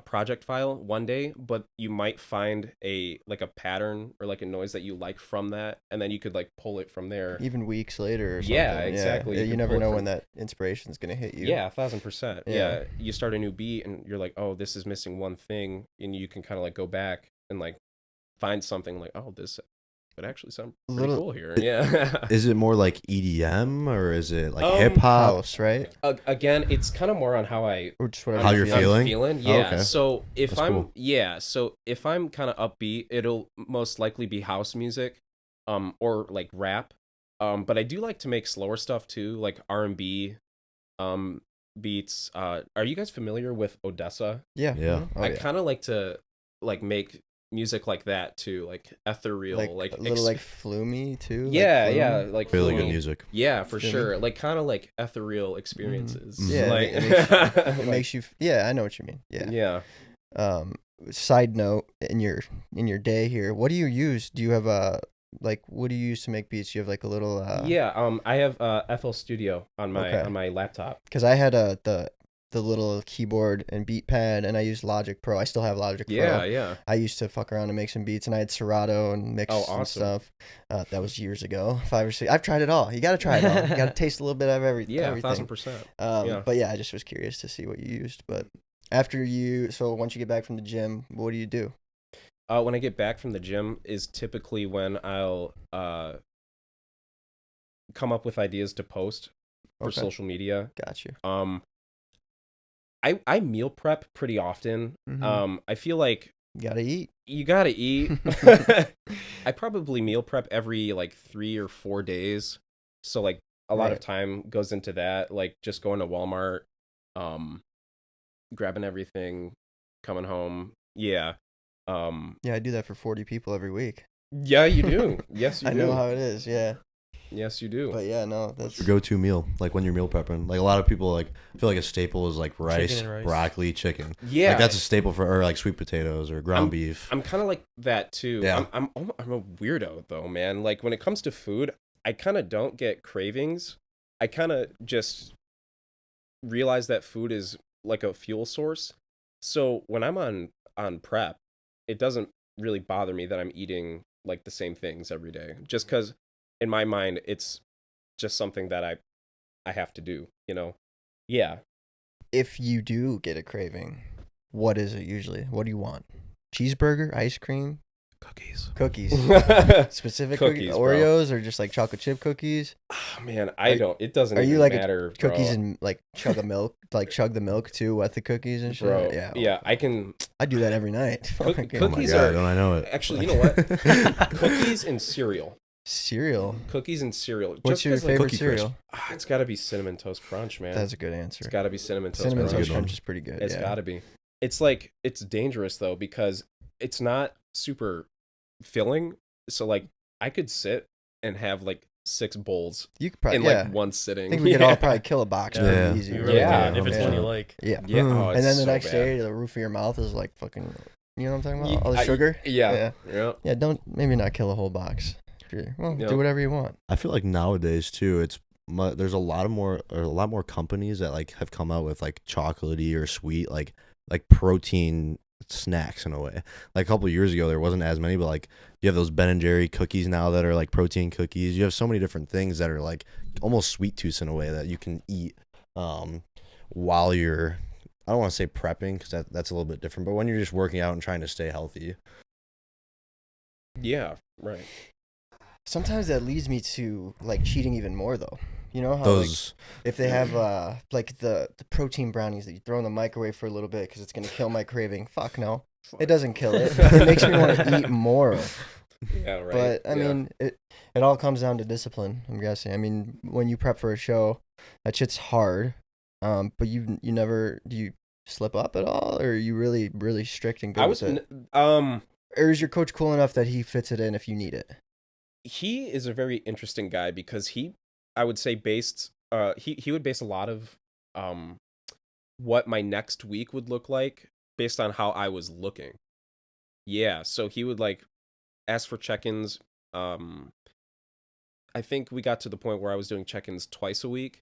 project file one day, but you might find a pattern or like a noise that you like from that, and then you could like pull it from there. Even weeks later or something. Yeah, exactly. Yeah, You you can never pull it know from- when that inspiration's gonna hit you. Yeah, 1,000%. Yeah. Yeah, you start a new beat and you're like, oh, this is missing one thing, and you can kind of like go back and like find something like, oh, this would actually sound pretty Little- cool here. Yeah. Is it more like EDM or is it like Um, hip hop? House, right? Again, it's kind of more on how I Or just whatever. How you're feeling. feeling? Yeah. Oh, okay. So if That's I'm cool. if I'm kind of upbeat, it'll most likely be house music, or like rap. But I do like to make slower stuff too, like R&B, beats. Are you guys familiar with Odessa? Yeah. Yeah. Oh, I yeah. kind of like to like make music like that too, like ethereal, like a little like flumy too. yeah, like yeah, flume. like Really good flumy. music. Yeah, for Flumy. sure. Like kind of like ethereal experiences. Mhm. Yeah, like, it makes you. Yeah, I know what you mean. Yeah. yeah. Side note, in your day here, what do you use? Do you have what do you use to make beats? You have like a little Yeah, I have FL Studio on my Okay. on my laptop. because I had the little keyboard and beat pad, and I used Logic Pro. I still have Logic Yeah, Pro. yeah. I used to fuck around and make some beats, and I had Serato and mix Oh, and awesome. stuff. That was years ago, 5 or 6. I've tried it all. You got to try it all. You got to taste a little bit of everything. Yeah, everything. 1000%. Yeah. But yeah, I just was curious to see what you used. But so once you get back from the gym, what do you do? When I get back from the gym is typically when I'll come up with ideas to post for Okay. social media. Got you. I meal prep pretty often. Mhm. I feel like You gotta eat. you gotta eat. I probably meal prep every like 3 or 4 days. So like a lot of Right. time goes into that, like just going to Walmart, grabbing everything, coming home. Yeah. Yeah, I do that for 40 people every week. Yeah, you do. Yes, you I do. know how it is. Yeah, Yes, you do. but yeah, no, that's Your go-to meal, like when you're meal prepping. Like a lot of people like feel like a staple is like rice, and rice. broccoli, chicken. Yeah. Like that's a staple for or like sweet potatoes or ground beef. I'm kind of like that too. Yeah. I'm a weirdo though, man. Like when it comes to food, I kind of don't get cravings. I kind of just realize that food is like a fuel source. So when I'm on prep, it doesn't really bother me that I'm eating like the same things every day. Just cuz in my mind it's just something that I have to do, you know. Yeah. if you do get a craving, what is it usually? What do you want? Cheeseburger, ice cream, Cookies. cookies. Specific Cookies, bro. Oreos or just like chocolate chip cookies? Oh, man, it doesn't Are you even like matter, cookies bro. and like chug the milk too with the cookies and shit? Bro, Yeah. yeah, I can. I do that every night. Fucking Oh my Cookies god, are- don't I know it? Actually, you know what? Cookies and cereal. cereal. Cookies and cereal. What's Just your 'cause, like, favorite Cookie cereal? it's got to be Cinnamon Toast Crunch, man. That's a good answer. It's got to be Cinnamon Toast Cinnamon Crunch. Toast good one. Crunch is pretty good. It's yeah. got to be. It's like it's dangerous though because it's not super filling. So like I could sit and have like 6 bowls You could probably in like one sitting. I think we could all probably kill a box pretty Yeah. easy. You right? really Yeah. can, if it's Yeah. one you like. Yeah. Yeah. Oh, And then the so next bad. day, the roof of your mouth is like fucking. You know what I'm talking about? All the I- sugar. Yeah. Yeah. Yeah. Don't maybe not kill a whole box. Well, Yeah. do whatever you want. I feel like nowadays too, there's a lot more companies that like have come out with like chocolatey or sweet like protein snacks in a way. Like a couple of years ago there wasn't as many, but like you have those Ben and Jerry cookies now that are like protein cookies. You have so many different things that are like almost sweet tooths in a way that you can eat while you're, I don't want to say prepping because that's a little bit different, but when you're just working out and trying to stay healthy. Yeah. Right. Sometimes that leads me to like cheating even more though. You know how Those like, if they have like the protein brownies that you throw in the microwave for a little bit because it's gonna kill my craving. Fuck no, it doesn't kill it. It makes me want to eat more. Yeah. Right. But I Yeah. mean, it all comes down to discipline. I'm guessing. I mean, when you prep for a show, that shit's hard. But you never do you slip up at all, or are you really strict and good I was with it? n- Or is your coach cool enough that he fits it in if you need it? he is a very interesting guy because I would say he would base a lot of what my next week would look like based on how I was looking. Yeah, so he would like ask for check-ins. I think we got to the point where I was doing check-ins twice a week,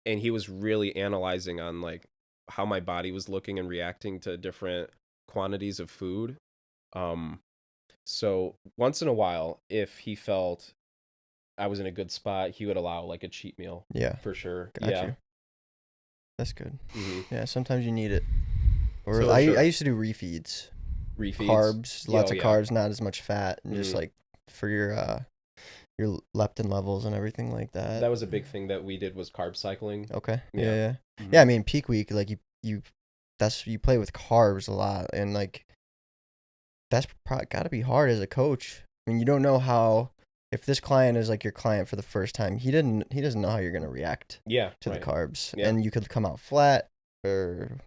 and he was really analyzing on like how my body was looking and reacting to different quantities of food. So once in a while, if he felt I was in a good spot, he would allow like a cheat meal Yeah, for sure. got Yeah. you. That's good. Mhm. Yeah, sometimes you need it. Or So I sure. used to do refeeds, Refeeds. carbs, lots Oh, of yeah. carbs, not as much fat, and just Mhm. like for your leptin levels and everything like that. That was a big thing that we did was carb cycling. Okay. Yeah. Yeah. Mhm. Yeah, I mean, peak week, like you play with carbs a lot, and like that's probably got to be hard as a coach. I mean, you don't know how if this client is like your client for the first time, he doesn't know how you're gonna react Yeah. to right. the carbs, Yeah. and you could come out flat, or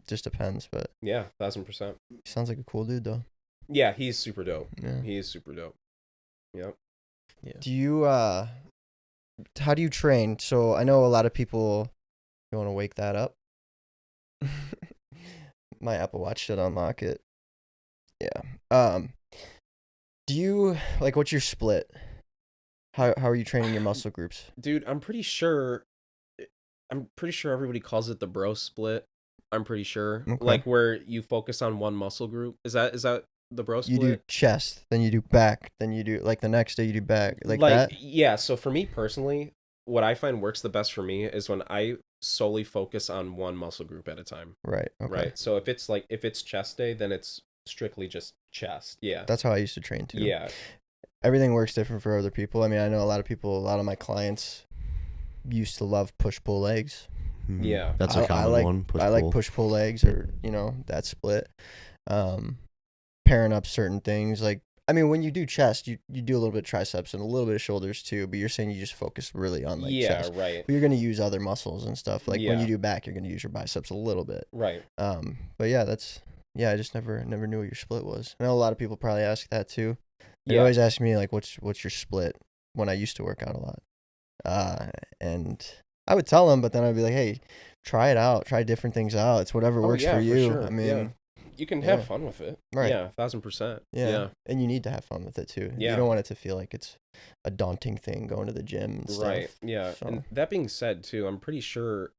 just depends. But Yeah, 1000%. he sounds like a cool dude though. Yeah, he's super dope. Yeah. He is super dope. Yep. Do you how do you train? So I know a lot of people. You want to wake that up? My Apple Watch should unlock it. Yeah. Do you like what's your split? How are you training your muscle groups? Dude, I'm pretty sure everybody calls it the bro split. I'm pretty sure. Okay. Like where you focus on one muscle group. Is that the bro split? You do chest, then you do back, then you do like the next day you do back, like that. Yeah, so for me personally, what I find works the best for me is when I solely focus on one muscle group at a time. Right. Okay. Right. So if it's chest day, then it's strictly just chest. Yeah. That's how I used to train too. Yeah. Everything works different for other people. I mean, I know a lot of my clients used to love push-pull legs. Yeah. That's a common one. I like push-pull legs, or that split. Pairing up certain things. Like, I mean, when you do chest, you do a little bit of triceps and a little bit of shoulders too, but you're saying you just focus really on chest. Yeah, right. But you're going to use other muscles and stuff. Like when Yeah. you do back, you're going to use your biceps a little bit. Right. But yeah, I just never knew what your split was. I know a lot of people probably ask that too. They Yeah. always ask me like, what's your split, when I used to work out a lot. And I would tell them, but then I'd be like, hey, try it out, try different things out. It's whatever works yeah, for you. sure. I mean, you can have yeah. fun with it. Right. Yeah, 1000%. yeah. And you need to have fun with it too. Yeah. You don't want it to feel like it's a daunting thing going to the gym and stuff. Right. Yeah. So. And that being said too, I'm pretty sure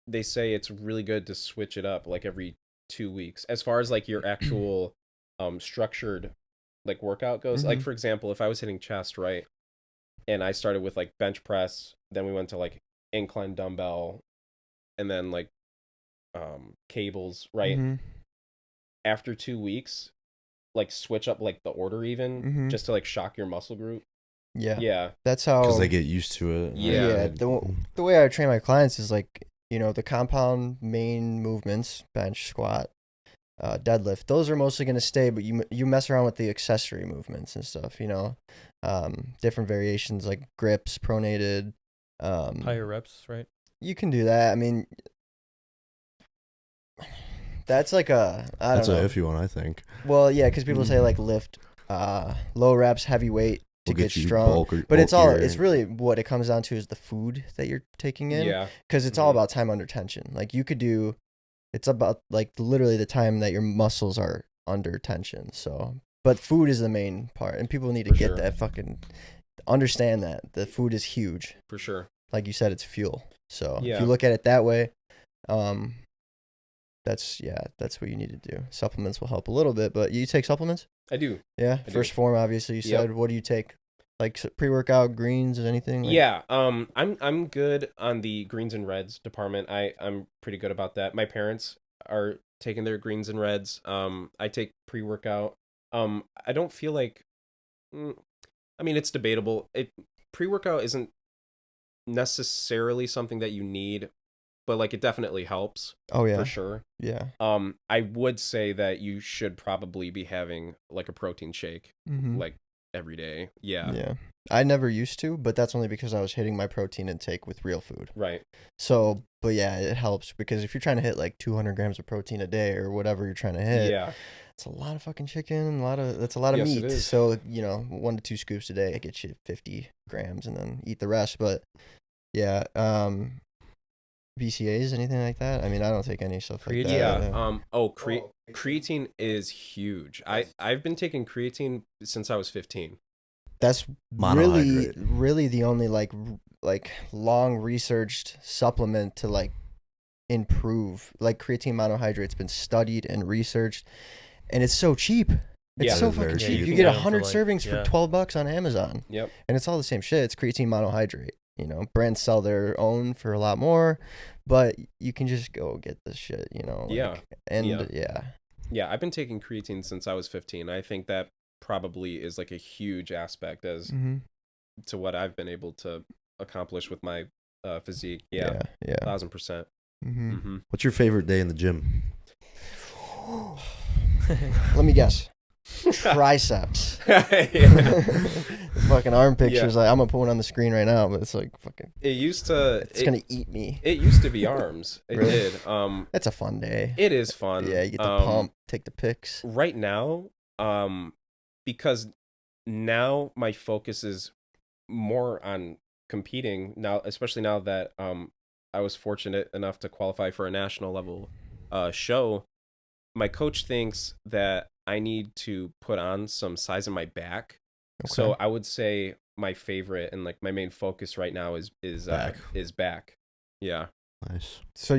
they say it's really good to switch it up like every 2 weeks as far as like your actual structured like workout goes. Like for example, if I was hitting chest, right, and I started with like bench press, then we went to like incline dumbbell, and then like cables, right? After 2 weeks, like switch up like the order even just to like shock your muscle group. Yeah. That's how, because they get used to it. Yeah. The way I train my clients is like, the compound main movements, bench, squat, deadlift, those are mostly going to stay, but you mess around with the accessory movements and stuff, different variations like grips, pronated, Higher reps, right? you can do that. I mean, that's like That's don't know. an iffy one, I think. Well, yeah, because people say like lift low reps, heavy weight to Will get get you strong. bulkier- But it's bulkier. really what it comes down to is the food that you're taking in. Yeah. Because it's all about time under tension. Like you could do, it's about like literally the time that your muscles are under tension. So, but food is the main part, and people need to For get sure. that understand that the food is huge. For sure. Like you said, it's fuel. So if Yeah. you look at it that way, that's what you need to do. Supplements will help a little bit, but you take supplements? I do. Yeah. I do. First form, obviously. You Yep. said, what do you take? Like pre-workout greens or anything? Like, Yeah. I'm good on the greens and reds department. I'm pretty good about that. My parents are taking their greens and reds. I take pre-workout. I don't feel like I mean, it's debatable. Pre-workout isn't necessarily something that you need, but like it definitely helps. Oh yeah. For sure. Yeah. I would say that you should probably be having like a protein shake like every day. Yeah. Yeah. I never used to, but that's only because I was hitting my protein intake with real food. Right. So, but yeah, it helps because if you're trying to hit like 200 grams of protein a day or whatever you're trying to hit, Yeah. it's a lot of fucking chicken, that's a lot of Yes, meat. it is. So, 1 to 2 scoops a day, it gets you 50 grams and then eat the rest. But yeah, BCAAs, anything like that? I mean, I don't take any stuff like that. Yeah. Creatine is huge. I've been taking creatine since I was 15. That's Monohydrate. really the only like long researched supplement to like improve. Like creatine monohydrate's been studied and researched, and it's so cheap. It's Yeah. so It is very fucking cheap. cheap. You can get get 'em for, 100 like, servings for yeah. $12 on Amazon. Yep. And it's all the same shit. It's creatine monohydrate. Brands sell their own for a lot more, but you can just go get this shit, Yeah. And Yeah. yeah. Yeah, I've been taking creatine since I was 15. I think that probably is like a huge aspect as to what I've been able to accomplish with my physique. Yeah. Yeah. 1000%. What's your favorite day in the gym? Let me guess. Triceps. The fucking arm pictures. Like, I'm gonna put one on the screen right now, but it's like fucking. It used to. It's gonna eat me. It used to be arms. It Really? did. It's a fun day. It is fun. Yeah, you get to pump, take the pics. Right now, because now my focus is more on competing now, especially now that I was fortunate enough to qualify for a national level show. My coach thinks that I need to put on some size in my back. Okay. So I would say my favorite and like my main focus right now is Back. back. Yeah. Nice. So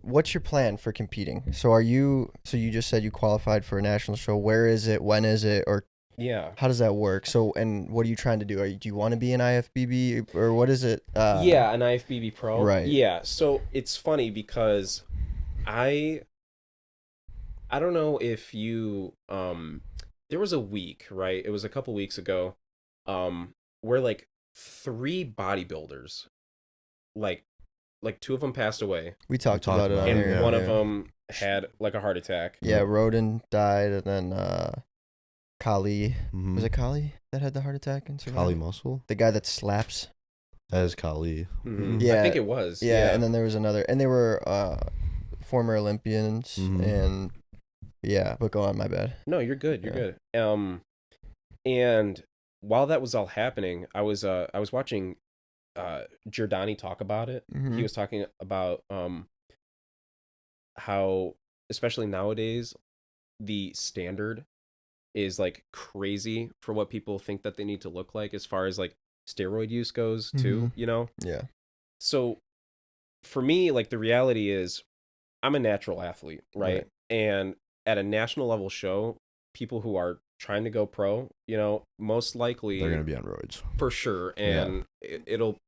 what's your plan for competing? So you just said you qualified for a national show. Where is it? When is it? Or Yeah. how does that work? So, and what are you trying to do? Do you want to be an IFBB or what is it? Yeah, an IFBB pro. Right. Yeah. So it's funny because I don't know if you there was a week, right? It was a couple weeks ago, where like 3 bodybuilders, like 2 of them passed away, We talked talked about it on about and it, here. one yeah. of them had like a heart attack. Yeah, Roden died, and then Kali. Mhm. Was it Kali that had the heart attack and survived? Kali Muscle? The guy that slaps. That is Kali. Mhm. Yeah. I think it was. Yeah, and then there was another, and they were former Olympians, Mhm. and yeah. But go on, my bad. No, you're good. You're Yeah. good. And while that was all happening, I was watching Giordani talk about it. Mhm. He was talking about how, especially nowadays, the standard is like crazy for what people think that they need to look like as far as like steroid use goes too, Mhm. you know? Yeah. So for me, like the reality is I'm a natural athlete, right? Right. And at a national level show, people who are trying to go pro, you know, most likely They're gonna be on roids. for sure, and it'll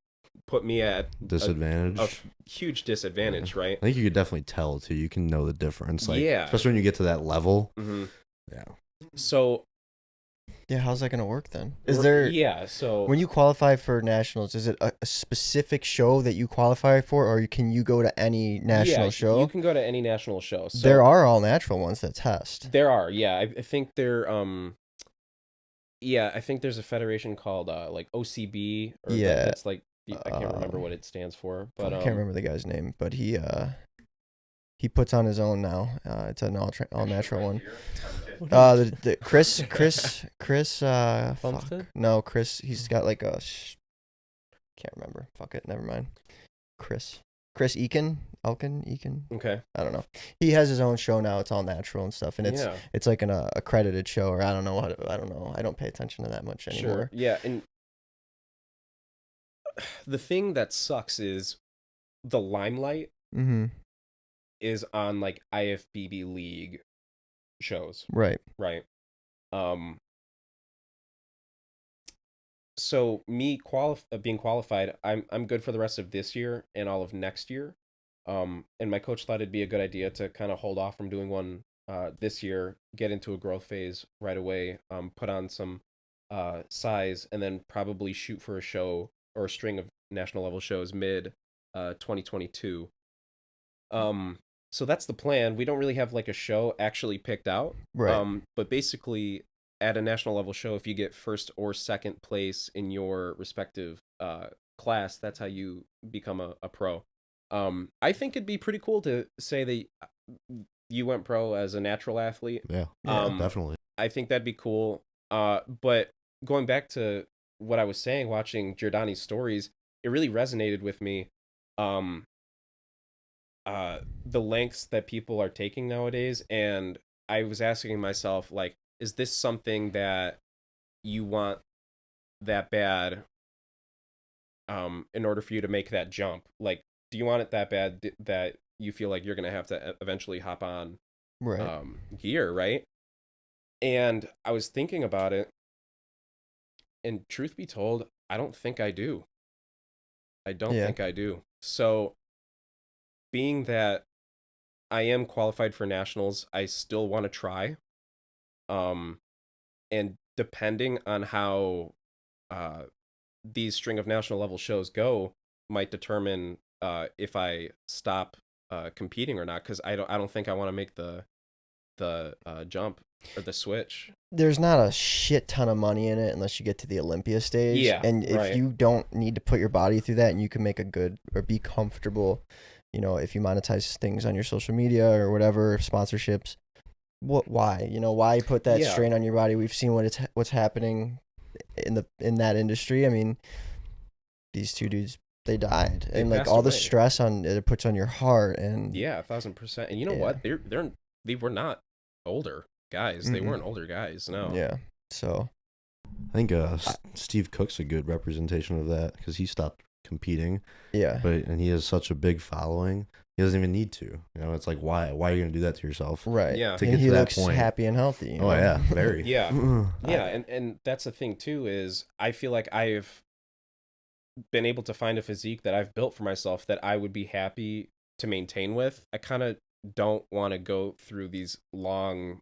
put me at Disadvantage. a huge disadvantage, right? I think you could definitely tell too. You can know the difference. Like, Yeah. especially when you get to that level. Hmm. Yeah. So Yeah. How's that gonna work then? Is there yeah, so when you qualify for nationals? Is it a specific show that you qualify for, or can you go to any national yeah, show? you can go to any national show. So There are all natural ones that test. There are, yeah. I think there yeah, I think there's a federation called like OCB or Yeah. that's like I can't remember what it stands for, but I can't remember the guy's name, but he puts on his own now. It's an all natural one. The Chris fuck. Bumstead? No, Chris, he's got like a can't remember. Fuck it, never mind. Chris Elkin. Okay. I don't know. He has his own show now. It's all natural and stuff, and Yeah. it's like an accredited show, or I don't know. I don't know. I don't pay attention to that much anymore. Sure. Yeah, and the thing that sucks is the limelight Mm-hmm. is on like IFBB league shows, Right. right? So me being qualified, I'm good for the rest of this year and all of next year. And my coach thought it'd be a good idea to kind of hold off from doing one this year, get into a growth phase right away, put on some size, and then probably shoot for a show or a string of national level shows mid 2022. So that's the plan. We don't really have like a show actually picked out. Right. But basically at a national level show, if you get first or second place in your respective class, that's how you become a pro. I think it'd be pretty cool to say that you went pro as a natural athlete. Yeah. Definitely. I think that'd be cool. But going back to what I was saying, watching Giordani's stories, it really resonated with me. The lengths that people are taking nowadays, and I was asking myself, like, is this something that you want that bad in order for you to make that jump? Like, do you want it that bad that you feel like you're gonna have to eventually hop on Right. gear, right? And I was thinking about it, and truth be told, I don't think I do. I don't Yeah. think I do. So being that I am qualified for nationals, I still want to try. And depending on how these string of national level shows go, might determine if I stop competing or not. Because I don't think I want to make the jump or the switch. There's not a shit ton of money in it unless you get to the Olympia stage. Yeah, And if right. you don't need to put your body through that and you can make a good or be comfortable, you know, if you monetize things on your social media or whatever, sponsorships, why? You know, why put that Yeah. strain on your body? We've seen what's happening in that industry. I mean, these two dudes, they died. They and like passed all the away. stress it puts on your heart and Yeah, 1,000%. And you know Yeah. what? They were not older guys. They Mm-mm. weren't older guys. No. Yeah. So I think Steve Cook's a good representation of that because he stopped competing, yeah. and he has such a big following. He doesn't even need to. You know, it's like why are you gonna do that to yourself? Right. Yeah. To And get he to that looks point. happy and healthy. You Oh know? yeah, very. Yeah. Yeah, and that's the thing too is I feel like I've been able to find a physique that I've built for myself that I would be happy to maintain with. I kind of don't want to go through these long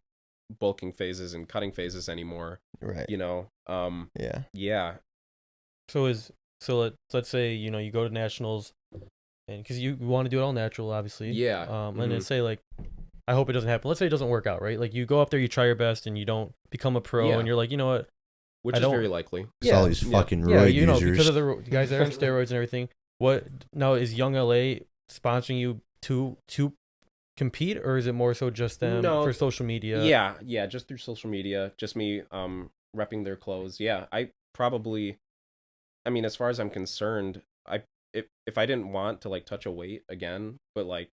bulking phases and cutting phases anymore, Right. you know. Yeah. Yeah. Let's say, you know, you go to nationals, and because you want to do it all natural, obviously. Yeah. And then say like, I hope it doesn't happen. Let's say it doesn't work out, right? Like you go up there, you try your best, and you don't become a pro, Yeah. and you're like, you know what? Which I is don't- very likely. It's all these fucking Yeah, roid you know, users. because of the guys that are on steroids and everything. What now is YoungLA sponsoring you to compete, or is it more so just them No. for social media? Yeah, just through social media, just me repping their clothes. Yeah, I mean, as far as I'm concerned, if I didn't want to like touch a weight again, but like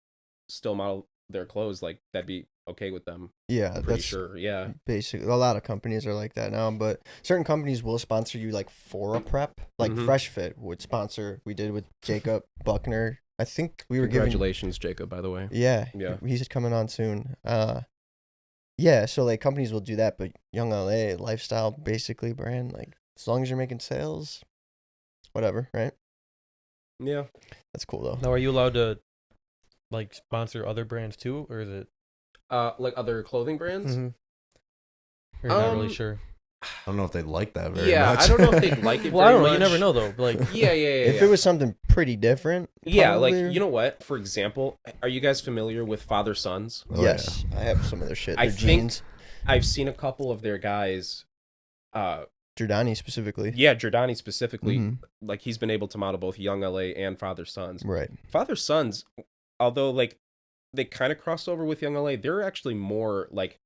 still model their clothes, like that'd be okay with them. Yeah. I'm pretty That's sure. Yeah. basically a lot of companies are like that now, but certain companies will sponsor you like for a prep. Like Mhm. Fresh Fit would sponsor. We did with Jacob Buckner. I think we were giving. Congratulations, Jacob, by the way. Yeah. Yeah. He's coming on soon. Yeah. So like companies will do that, but YoungLA lifestyle basically brand, like as long as you're making sales, whatever, right? Yeah. That's cool though. Now, are you allowed to like sponsor other brands too, or is it? Like other clothing brands? Mhm. Or you're not really Um, sure. I don't know if they'd like that very Yeah, much. I don't know if they'd like it Well, I very don't know. You much. never know though. But, like, Yeah. If it was something pretty different, Yeah, like, probably- you know what? For example, are you guys familiar with Father Sons? Oh, yes, I have some of their shit. I Their think- jeans, I've seen a couple of their guys, Giordani specifically. yeah, Giordani specifically, Mhm. like he's been able to model both YoungLA and Father Sons. Right. Father Sons, although like they kind of cross over with YoungLA, they're actually more like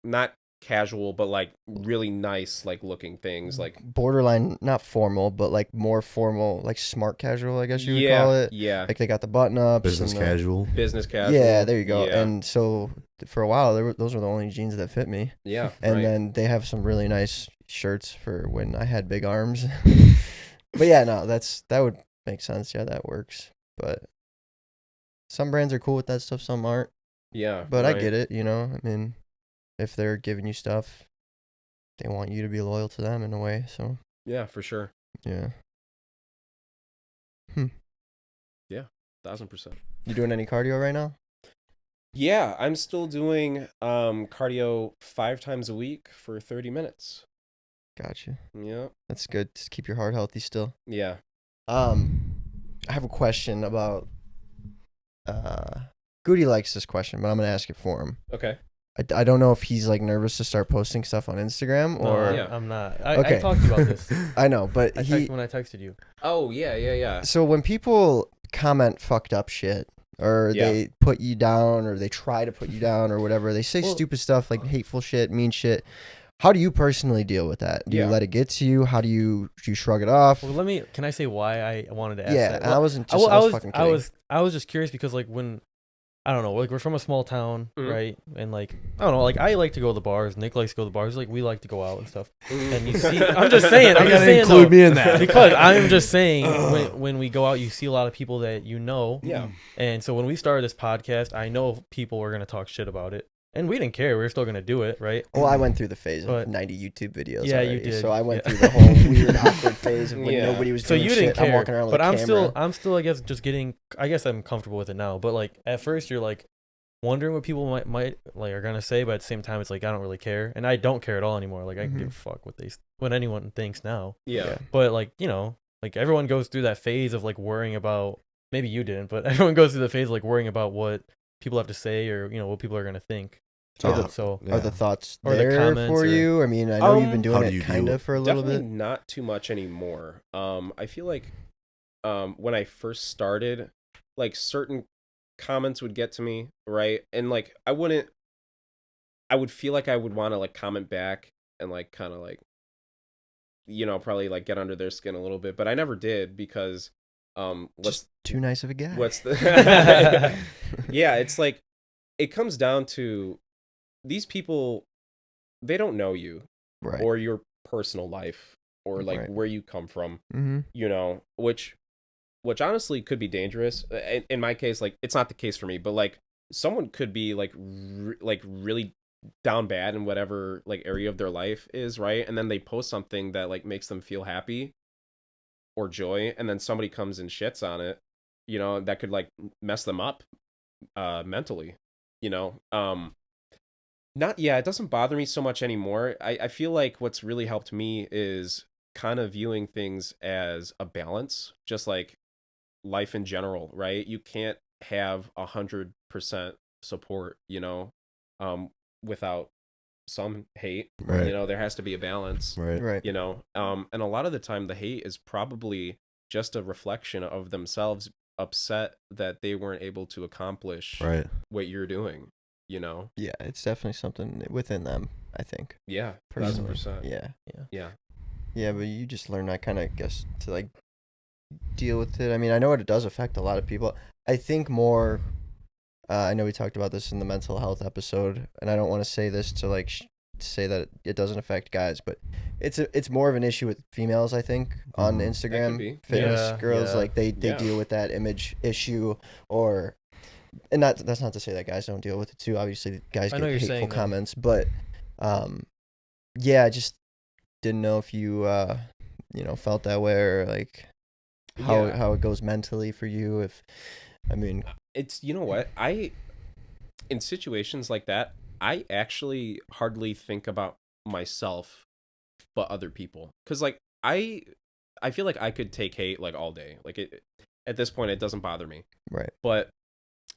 not casual, but like really nice, like looking things. Like Borderline, not formal, but like more formal, like smart casual, I guess you would call it. yeah, Like they got the button ups. Business and the- casual. business casual. Yeah, there you go. Yeah, And so for a while, those were the only jeans that fit me. yeah, And right. then they have some really nice shirts for when I had big arms. But yeah, no, that would make sense. Yeah, that works. But some brands are cool with that stuff, some aren't. Yeah, But I right. get it, you know. I mean, if they're giving you stuff, they want you to be loyal to them in a way. So Yeah, for sure. yeah. 1,000%. You doing any cardio right now? Yeah, I'm still doing cardio 5 times a week for 30 minutes. Gotcha. Yeah. That's good. Just keep your heart healthy still. Yeah. I have a question about Goody likes this question, but I'm gonna ask it for him. Okay. I don't know if he's like nervous to start posting stuff on Instagram No, or Yeah. I'm not. I Okay. talked to you about this. I know, but When I texted you. Oh, yeah. so when people comment fucked up shit or Yeah. they put you down or they try to put you down or whatever, they say Well- stupid stuff like hateful shit, mean shit. How do you personally deal with that? Do you Yeah. let it get to you? How do you shrug it off? Well, can I say why I wanted to ask Yeah, that? and I wasn't I just wa- I was fucking kidding. I was just curious because like when I don't know, like we're from a small town, Mhm. right? And like I don't know, like I like to go to the bars. Nick likes to go to the bars. Like we like to go out and stuff. And you see, I'm just saying, though, me in that because I'm just saying when we go out, you see a lot of people that you know. Yeah. And so when we started this podcast, I know people were gonna talk shit about it, and we didn't care. We were still gonna do it, right? Well, I went through the phase of But- 90 YouTube videos. Yeah, you already, did. So I went Yeah. through the whole weird, awkward phase of when Yeah. nobody was So doing you didn't shit. care, I'm walking around with but a I'm camera. still, I guess, just getting. I guess I'm comfortable with it now. But like at first, you're like wondering what people might like are gonna say, but at the same time, it's like I don't really care, and I don't care at all anymore. Like I can give a fuck what anyone thinks now. Yeah. But like like everyone goes through that phase of like worrying about. Maybe you didn't, but everyone goes through the phase of, like worrying about what people have to say or what people are gonna think. Yeah. So Yeah. Are the thoughts Or the there comments for or- you? I mean, I know you've been How doing do you it kind view of it? for a little Definitely bit. not too much anymore. I feel like when I first started, like certain comments would get to me, right? And like I would feel like I would want to like comment back and like kind of like probably like get under their skin a little bit, but I never did because Just too nice of a guy. what's the yeah, it's like it comes down to these people, they don't know you right? or your personal life or like Right. where you come from, Mm-hmm. which honestly could be dangerous. In my case, like it's not the case for me, but like someone could be like really down bad in whatever like area of their life is, right? And then they post something that like makes them feel happy or joy, and then somebody comes and shits on it, that could like mess them up mentally, it doesn't bother me so much anymore. I feel like what's really helped me is kind of viewing things as a balance, just like life in general, right? You can't have 100% support, without some hate. Right. There has to be a balance. Right. Right. And a lot of the time the hate is probably just a reflection of themselves upset that they weren't able to accomplish Right. what you're doing, Yeah, it's definitely something within them, I think. Yeah, Personally. 1000%. Yeah. Yeah. Yeah, but you just learn that kind of, guess, to like deal with it. I mean, I know it does affect a lot of people. I think more. I know we talked about this in the mental health episode, and I don't want to say this to like say that it doesn't affect guys, but it's more of an issue with females. I think on Mhm. Instagram, be. fitness Yeah, girls yeah. like they Yeah. deal with that image issue, and that's not to say that guys don't deal with it too. Obviously, guys I get know you're hateful saying that. comments, but yeah, I just didn't know if you felt that way or like Yeah. how it goes mentally for you. If I mean, It's what in situations like that, I actually hardly think about myself but other people, because like I feel like I could take hate like all day, like at this point it doesn't bother me. right, But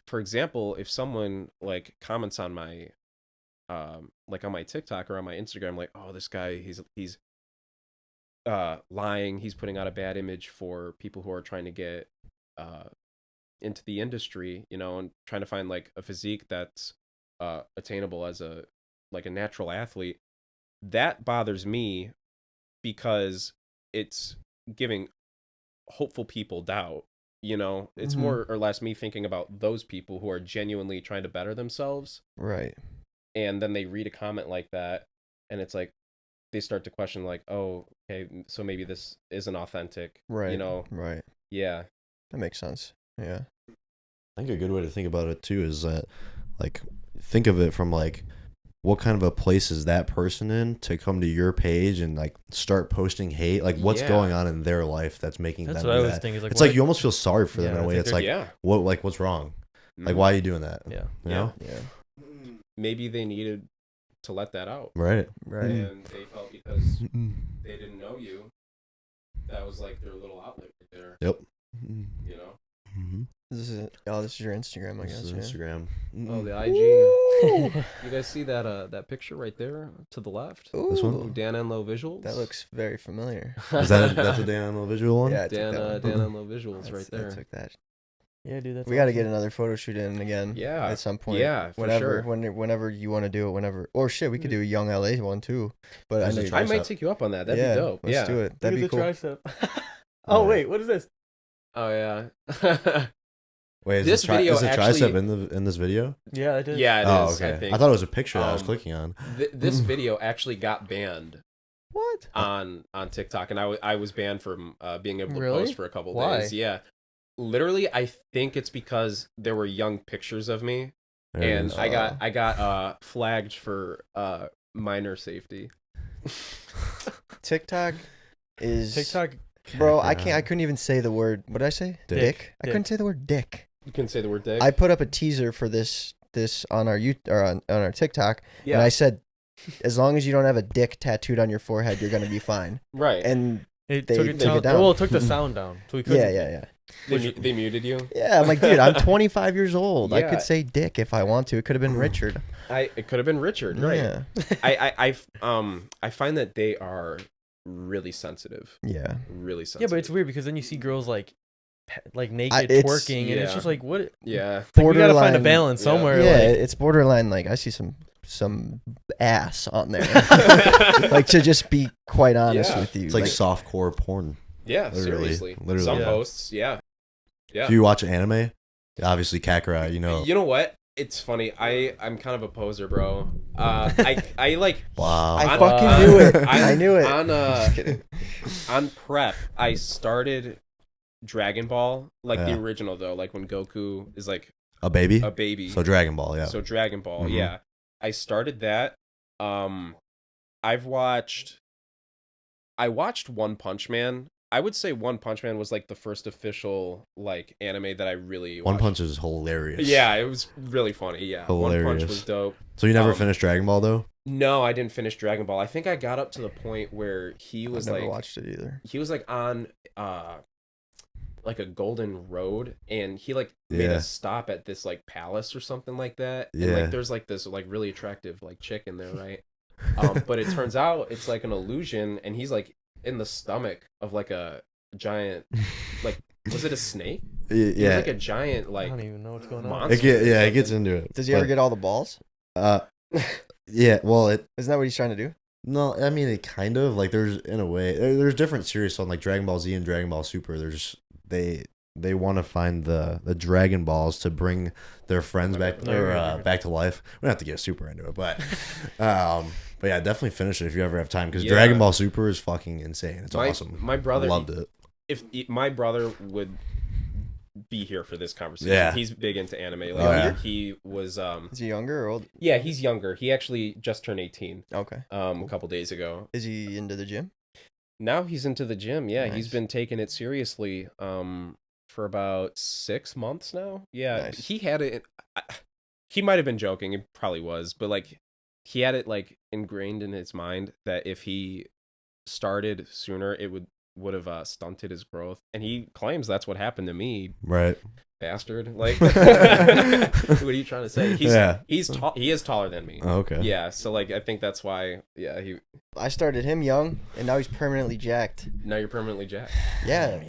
for example, if someone like comments on my like on my TikTok or on my Instagram, like, oh, this guy, he's lying, he's putting out a bad image for people who are trying to get into the industry, and trying to find like a physique that's attainable as a natural athlete, that bothers me because it's giving hopeful people doubt. It's Mhm. more or less me thinking about those people who are genuinely trying to better themselves, right, and then they read a comment like that, and it's like they start to question like, oh, okay, so maybe this isn't authentic, right, right. yeah. That makes sense. Yeah, I think a good way to think about it too is that, like, think of it from like, what kind of a place is that person in to come to your page and like start posting hate? Like, what's Yeah. going on in their life that's making That's them what do I was that? thinking. It's like you almost feel sorry for them Yeah, in a I way. think It's like, Yeah. what's wrong? Like, Mhm. why are you doing that? Yeah. You know? yeah, Maybe they needed to let that out, Right. right. and they felt because they didn't know you, that was like their little outlet right there. Yep. Mm-hmm. This is your Instagram, I This guess. is Yeah. Instagram. Oh, the IG. Ooh. You guys see that picture right there to the left? This one? Ooh, Dan and Low Visuals. that looks very familiar. Is that's a Dan visual one? Yeah, I took Dan, that one. Dan and Low Visuals That's- right I there. took that. Yeah, dude. That's We got to awesome. get another photo shoot in again. Yeah. At some point. Yeah, for whenever, sure. whenever you want to do it. Whenever, or shit, we could do a YoungLA one too. But I There's know a you're I tricep. might take you up on that. That'd yeah, be dope. Let's Yeah. do it. That'd be Look cool. at the tricep. Oh Yeah. wait, what is this? Oh yeah. Wait, is This video is the actually- tricep in this video? Yeah, I did. Yeah, it Oh, is. okay. I think. thought it was a picture that I was Um, clicking on. This video actually got banned What? on TikTok, and I was banned from being able to Really? post for a couple Why? days. Yeah. Literally, I think it's because there were young pictures of me, There it and is. I got flagged for minor safety. TikTok is TikTok. Bro, Yeah. I couldn't even say the word. What did I say? Dick. I couldn't say the word dick. You can say the word dick. I put up a teaser for this on our on our TikTok, yeah. and I said, as long as you don't have a dick tattooed on your forehead, you're gonna be fine. right. And It They took it took down. it down. Well, it took the sound down. So we couldn't. yeah, They muted you. Yeah, I'm like, dude, I'm 25 years old. I Yeah. could say Dick if I want to. It could have been Richard. It could have been Richard, right? Yeah. I find that they are really sensitive. Yeah. Really Yeah, sensitive. but it's weird because then you see girls like naked it's- twerking, and it's yeah. just like what? Yeah. Like, we gotta find a Borderline- balance Yeah. somewhere. Yeah, Like, it's borderline. Like I see some ass on there. Like to just be quite honest Yeah. with you. It's like softcore porn. Yeah, Literally. seriously. Literally. Some Yeah. posts, yeah. Yeah. Do you watch anime? Obviously, Kakarot. You know. You know what? It's funny. I'm kind of a poser, bro. I like Wow. I on- fucking knew it. I knew it. On Just kidding. on prep, I started Dragon Ball, like the Yeah. original though, like when Goku is like A baby. a baby. So Dragon Ball. Yeah. So Dragon Ball, Mhm. yeah. I started that. I watched One Punch Man. I would say One Punch Man was like the first official like anime that I really One watched. Punch is hilarious. Yeah, it was really funny. Yeah, One Punch Hilarious. was dope. So you never Um, finished Dragon Ball though? No, I didn't finish Dragon Ball. I think I got up to the point where he I've was never like watched it either. he was like on like a golden road, and he like made Yeah. a stop at this like palace or something like that. And Yeah. like there's like this like really attractive like chick in there, right? But it turns out it's like an illusion, and he's like in the stomach of like a giant like was it a snake? He was Yeah. like a giant I like don't even know what's going on. monster. It gets into it. Does he ever But, get all the balls? Yeah. Well, Isn't that what he's trying to do? no. I mean, it kind of like there's in a way there's different series. So on like Dragon Ball Z and Dragon Ball Super, there's they want to find the Dragon Balls to bring their friends back No, or right. back to life. We don't have to get super into it, but yeah, definitely finish it if you ever have time because Yeah. Dragon Ball Super is fucking insane. It's awesome. My brother Loved it. If my brother would be here for this conversation. Yeah. He's big into anime. Like Oh, yeah. he was Is he younger or old? yeah, he's younger. He actually just turned 18 Okay. a couple days ago. Is he into the gym? Now he's into the gym. Yeah, he's Nice. been taking it seriously for about 6 months now. Yeah, Nice. he had it. He might have been joking. It probably was, but like he had it like ingrained in his mind that if he started sooner, it would have stunted his growth. And he claims that's what happened to me, Right. bastard. Like, what are you trying to say? He's tall. He is taller than me. Oh, okay. Yeah, so like I think that's why. Yeah, I started him young, and now he's permanently jacked. now you're permanently jacked. Yeah.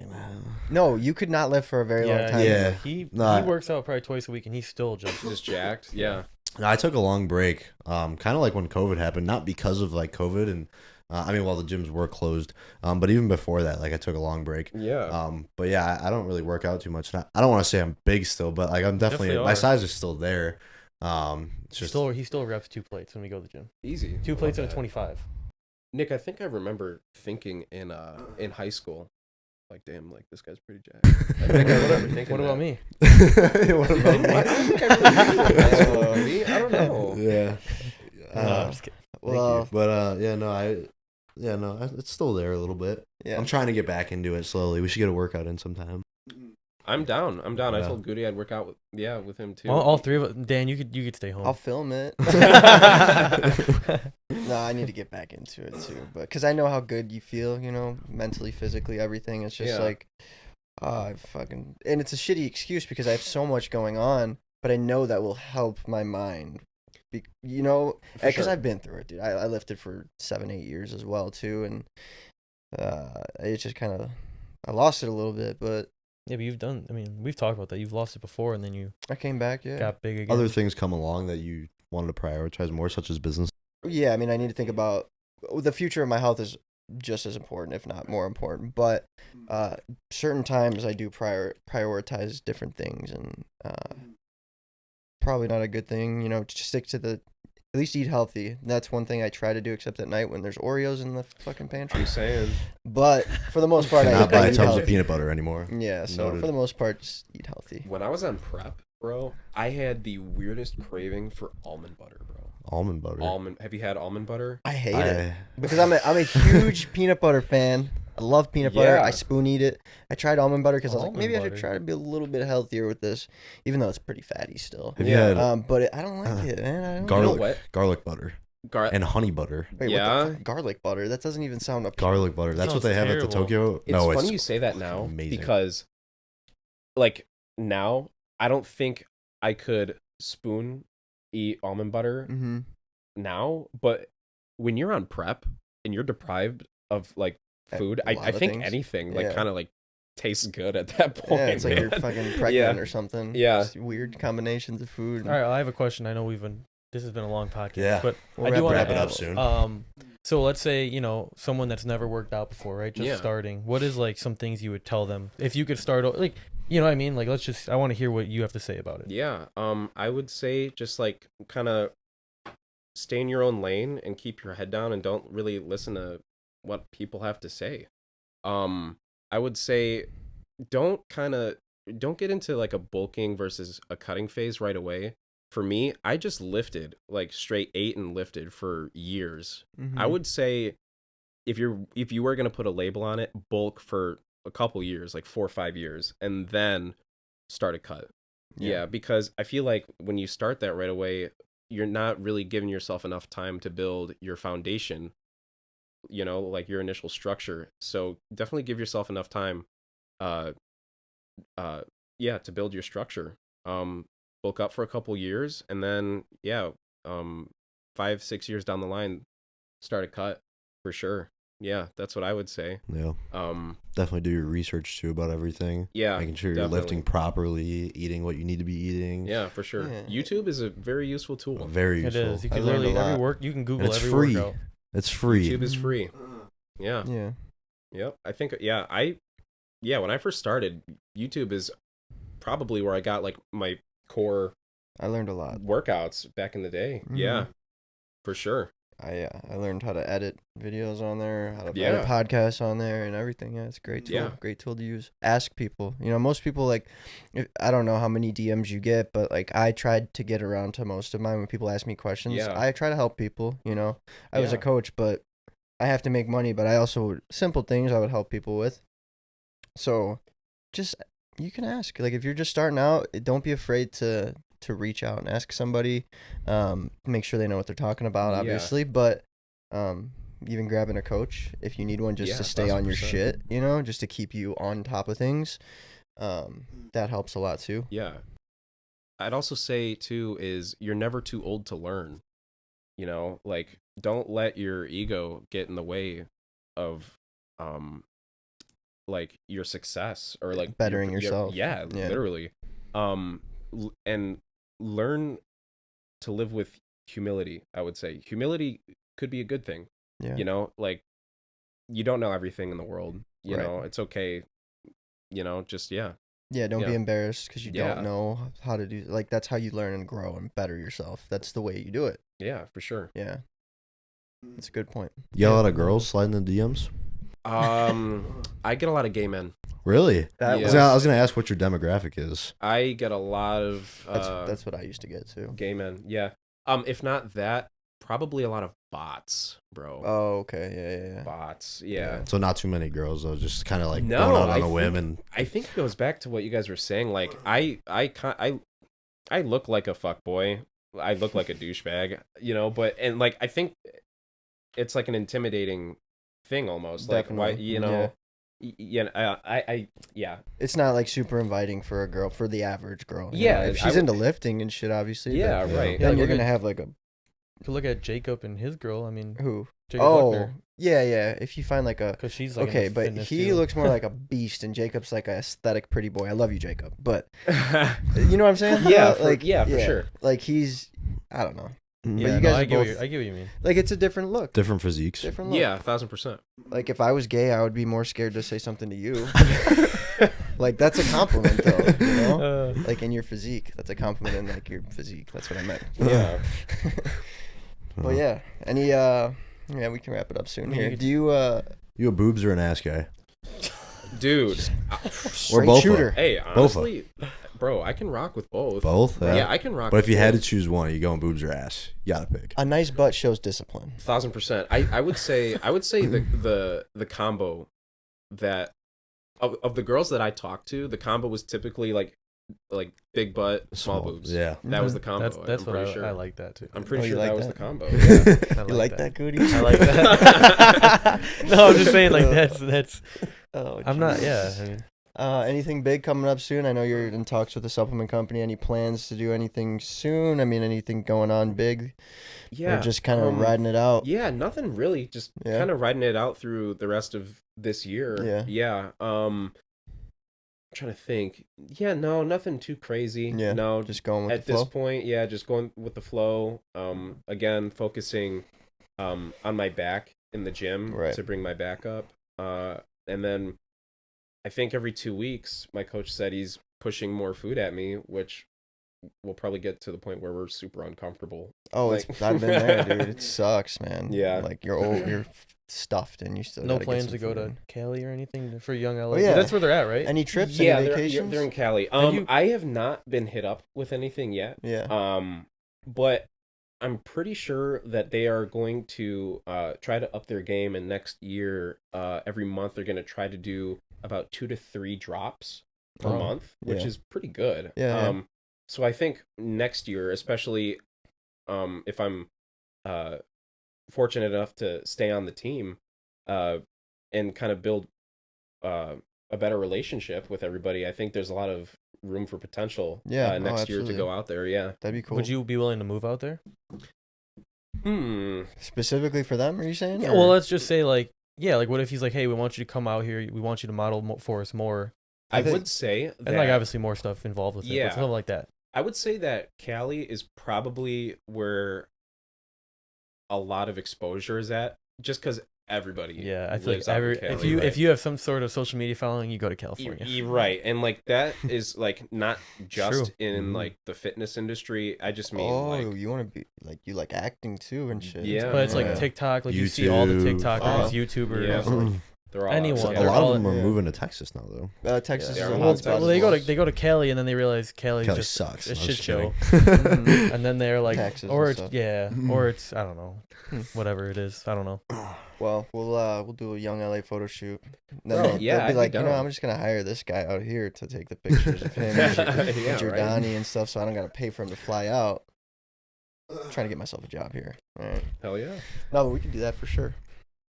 No, you could not live for a very long time. Yeah. He Nah. works out probably twice a week, and he's still just Jacked. Yeah. I took a long break, kind of like when COVID happened, not because of like COVID and I mean, while the gyms were closed, but even before that, like I took a long break. Yeah. But yeah, I don't really work out too much. I don't want to say I'm big still, but like I'm definitely Definitely my are. size is still there. It's just he still reps 2 plates when we go to the gym. Easy. 2 plates and a 25. Nick, I think I remember thinking in high school, like, damn, like this guy's pretty jacked. I think I remember thinking What about me? what about I don't think I really me. I don't know. Yeah. No, I'm just kidding. Well, But it's still there a little bit. yeah. I'm trying to get back into it slowly. We should get a workout in sometime. I'm down. I Yeah. told Goody I'd work out with him too. All three of us. Dan, you could stay home. I'll film it. No, I need to get back into it too, but because I know how good you feel, you know, mentally, physically, everything. It's just Yeah. like, and it's a shitty excuse because I have so much going on, but I know that will help my mind. You know, For because sure. I've been through it, dude. I lifted for 7-8 years as well too, and it's just kind of I lost it a little bit, but Yeah, but you've done. I mean, we've talked about that. You've lost it before, and then you I came back. Yeah, got big again. Other things come along that you wanted to prioritize more, such as business. yeah. I mean, I need to think about the future of my health is just as important, if not more important. But certain times I do prioritize different things, and probably not a good thing. You know, to stick to at least eat healthy. That's one thing I try to do, except at night when there's Oreos in the fucking pantry. I'm saying. But for the most part, I Not buy eat tubs of healthy. peanut butter anymore. Yeah, so Noted. for the most part, just eat healthy. When I was on prep, bro, I had the weirdest craving for almond butter, bro. Almond butter. Have you had almond butter? I hate it because I'm a huge peanut butter fan. I love peanut butter. Yeah. I spoon eat it. I tried almond butter because I was like, Almond maybe I butter. should try to be a little bit healthier with this, even though it's pretty fatty still. Have you Yeah. had But I don't like it, man. I don't garlic, You know what? garlic butter and honey butter? Wait, Yeah. what the garlic butter? That doesn't even sound up. Garlic butter. That's what Sounds they have at the terrible. Tokyo. It's funny you say that now amazing. because like now, I don't think I could spoon eat almond butter Mm-hmm. now, but when you're on prep and you're deprived of like food, A lot I of think things. anything like Yeah. kind of like tastes good at that point. Yeah, it's like you're man. fucking pregnant Yeah. or something. Yeah. Just weird combinations of food. All right, I have a question. I know this has been a long podcast, Yeah. but We'll I do want wrap to it up ask. soon. So let's say, you know, someone that's never worked out before, right? Just Yeah. starting. What is like some things you would tell them if you could start, like, you know what I mean? Like, I want to hear what you have to say about it. Yeah. I would say just like kind of stay in your own lane and keep your head down and don't really listen to what people have to say. I would say don't get into like a bulking versus a cutting phase right away. For me, I just lifted, like straight ate and lifted for years. Mhm. I would say if you were going to put a label on it, bulk for a couple years, like 4 or 5 years, and then start a cut. Yeah, because I feel like when you start that right away, you're not really giving yourself enough time to build your foundation, you know, like your initial structure. So definitely give yourself enough time to build your structure. Bulk up for a couple years, and then 5-6 years down the line, start a cut for sure. Yeah, that's what I would say. Yeah. Definitely do your research too about everything. Yeah, Making sure you're definitely. lifting properly, eating what you need to be eating. Yeah, for sure. Yeah. YouTube is a very useful tool. Very It useful. is. You I can learned literally a lot. every work you can Google And it's every free. workout. It's free. YouTube is free. Yeah. Yeah. Yep. I think when I first started, YouTube is probably where I got like my core I learned a lot. workouts back in the day. Yeah. For sure. I learned how to edit videos on there, how to Yeah. edit podcasts on there, and everything. Yeah, it's a great tool. Yeah. Great tool to use. Ask people. You know, most people I don't know how many DMs you get, but like I tried to get around to most of mine when people ask me questions. Yeah. I try to help people. You know, I was a Yeah. coach, but I have to make money. But I also simple things I would help people with. So, just you can ask. Like if you're just starting out, don't be afraid to reach out and ask somebody. Make sure they know what they're talking about, Yeah. obviously, but even grabbing a coach if you need one just Yeah, to stay on your 1000%. shit, you know, just to keep you on top of things. That helps a lot too. Yeah. I'd also say too is you're never too old to learn. You know, like don't let your ego get in the way of like your success or like Bettering yourself. Yeah, Yeah. literally. And learn to live with humility, I would say. Humility could be a good thing. Yeah. You know, like you don't know everything in the world. You Right. know, it's okay. You know, just Yeah, don't be Yeah. embarrassed because you Yeah. don't know how to do. Like that's how you learn and grow and better yourself. That's the way you do it. yeah, for sure. Yeah, that's a good point. You got a lot of girls sliding in the DMs? I get a lot of gay men. Really? That Yeah. was I was gonna ask what your demographic is. I get a lot of that's what I used to get too. gay men. Yeah. If not that, probably a lot of bots, bro. Oh, okay, yeah. Bots. Yeah. So not too many girls though, just kind of like No, going out on I a whim think- and I think it goes back to what you guys were saying. Like I look like a fuck boy. I look like a douchebag, you know. But and like I think it's like an intimidating thing almost. Like why Definitely, you know. Yeah. It's not like super inviting for a girl, for the average girl. you Yeah, know? If I she's would- into lifting and shit, obviously. Yeah, but right. then Like, you're look gonna at- have like a You could look at Jacob and his girl. I mean, who? Jacob Oh, Buckner, yeah. If you find like a because she's like okay, into but fitness, he too. looks more like a beast, and Jacob's like a aesthetic pretty boy. I love you, Jacob, but you know what I'm saying? Yeah, like for sure. Like he's, I don't know. Mm. But Yeah, you no, guys I are get what both- I get what you mean. Like it's a different look. different physiques. Different look. Yeah, 1000%. Like if I was gay, I would be more scared to say something to you. Like that's a compliment, though. You know? Like in your physique, that's a compliment in like your physique. That's what I meant. Yeah. Well, yeah. Any yeah, we can wrap it up soon here. Do you You a boobs or an ass guy? Dude. straight both shooter? Hey, Both honestly, bro, I can rock with both. Both? Yeah, I can rock But with if you had to both. choose one, you going boobs or ass? You gotta pick. A nice butt shows discipline. 1000%. I would say the combo that of the girls that I talked to, the combo was typically like big butt, small boobs. Yeah. That was the combo. That's I'm what pretty sure. I like that too. I'm pretty Oh, you sure like that was that? the combo. I You like that, Goody? I like that. No, I'm just saying like that's. Oh, I'm not. Jesus. Yeah, I mean, Anything big coming up soon? I know you're in talks with a supplement company. Any plans to do anything soon? I mean, anything going on big? Yeah. Or just kind of riding it out? Yeah, nothing really. Just Yeah. kind of riding it out through the rest of this year. Yeah. Yeah. I'm trying to think. Yeah, no, nothing too crazy. Yeah, No, just going with at the this flow? point, yeah, just going with the flow. Again, focusing on my back in the gym Right. to bring my back up. And then I think every 2 weeks, my coach said he's pushing more food at me, which will probably get to the point where we're super uncomfortable. Oh, Like- I've been there, dude. It sucks, man. Yeah. Like you're stuffed and you still No gotta get plans some to go food to in. Cali or anything for Young LA? Oh, yeah. That's where they're at, right? Any trips? Yeah, any they're vacations? in Cali. you- I have not been hit up with anything yet. Yeah. But I'm pretty sure that they are going to try to up their game, and next year, every month they're going to try to do about 2 to 3 drops per Oh, month, which yeah. is pretty good. Yeah, yeah. So I think next year, especially if I'm fortunate enough to stay on the team and kind of build a better relationship with everybody, I think there's a lot of room for potential Yeah, oh, next year to absolutely. go out there. Yeah. That'd be cool. Would you be willing to move out there? Specifically for them, are you saying? Yeah, or- well, let's just say like, yeah, like what if he's like, hey, we want you to come out here, we want you to model for us more, I think- would say that and like obviously more stuff involved with it, Yeah. but something like that. I would say that Cali is probably where a lot of exposure is at, just because everybody Yeah, I feel lives like out in if Cali, you right? if you have some sort of social media following, you go to California. You're right, and like that is like not just True. in like the fitness industry. I just mean Oh, like you want to be like you like acting too and shit. Yeah. But it's like Yeah. TikTok, like you see all the YouTube. TikTokers, Oh. YouTubers, Yeah. like, they're all anyone. out A there. lot all- of them are yeah. moving to Texas now, though. Texas Yeah, is they're a all hot hot spot. spots. well, they go to Cali and then they realize Cali's Cali just sucks. a I'm shit just show, kidding. and then they're like, Taxes or and it's stuff. yeah, or it's I don't know, whatever it is, I don't know. Well, we'll do a Young LA photo shoot. Then Oh, they'll yeah, be I'd be like, down. I'm just gonna hire this guy out here to take the pictures of him and Yeah, Giordani and stuff, so I don't gotta pay for him to fly out. I'm trying to get myself a job here. All right. Hell yeah. No, but we can do that for sure.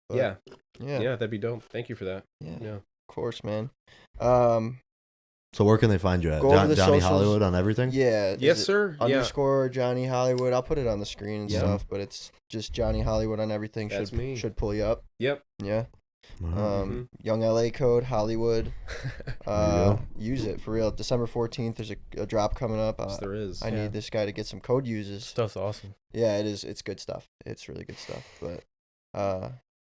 But, Yeah. Yeah. Yeah, that'd be dope. Thank you for that. Yeah. Yeah. Of course, man. So where can they find you at? Go over the Johnny socials. Hollywood on everything? Yeah. Yes, is it sir. Yeah. Underscore Johnny Hollywood. I'll put it on the screen and Yeah. stuff, but it's just Johnny Hollywood on everything. That's should me. should pull you up. Yep. Yeah. Wow. Young LA code Hollywood. go. Use it for real. December 14th. There's a drop coming up. Yes, there is. I Yeah. need this guy to get some code uses. Stuff's awesome. Yeah, it is. It's good stuff. It's really good stuff. But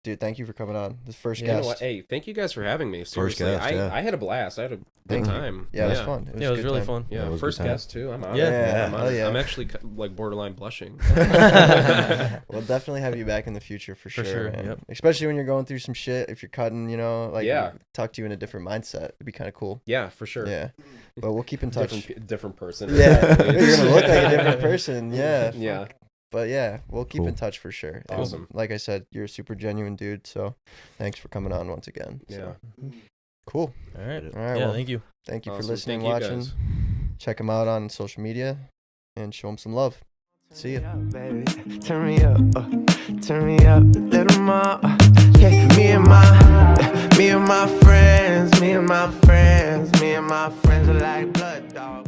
dude, thank you for coming on. This first You know guest. what? Hey, thank you guys for having me. First Seriously, guest, yeah. I had a blast. I had a good Thank you. time. Yeah, it was fun. Yeah, it was a good really time. fun. Yeah, That was a first good time. guest too. I'm honored. Yeah. I'm, hell honored. yeah. I'm actually like borderline blushing. We'll definitely have you back in the future for For sure. sure, Man. yep. Especially when you're going through some shit. If you're cutting, like Yeah. talk to you in a different mindset. It'd be kind of cool. Yeah, for sure. Yeah, but we'll keep in touch. Different person. Yeah, you're gonna look like a different person. Yeah, Yeah. but yeah, we'll keep Cool. in touch for sure. And Awesome. like I said, you're a super genuine dude. So thanks for coming on once again. Yeah. So, cool. All right. All right. Yeah, well, thank you. thank you for Awesome. listening, Thank you, watching. guys. Check him out on social media and show him some love. See ya. Baby, turn me up a little more. Yeah, me and my friends are like blood dogs.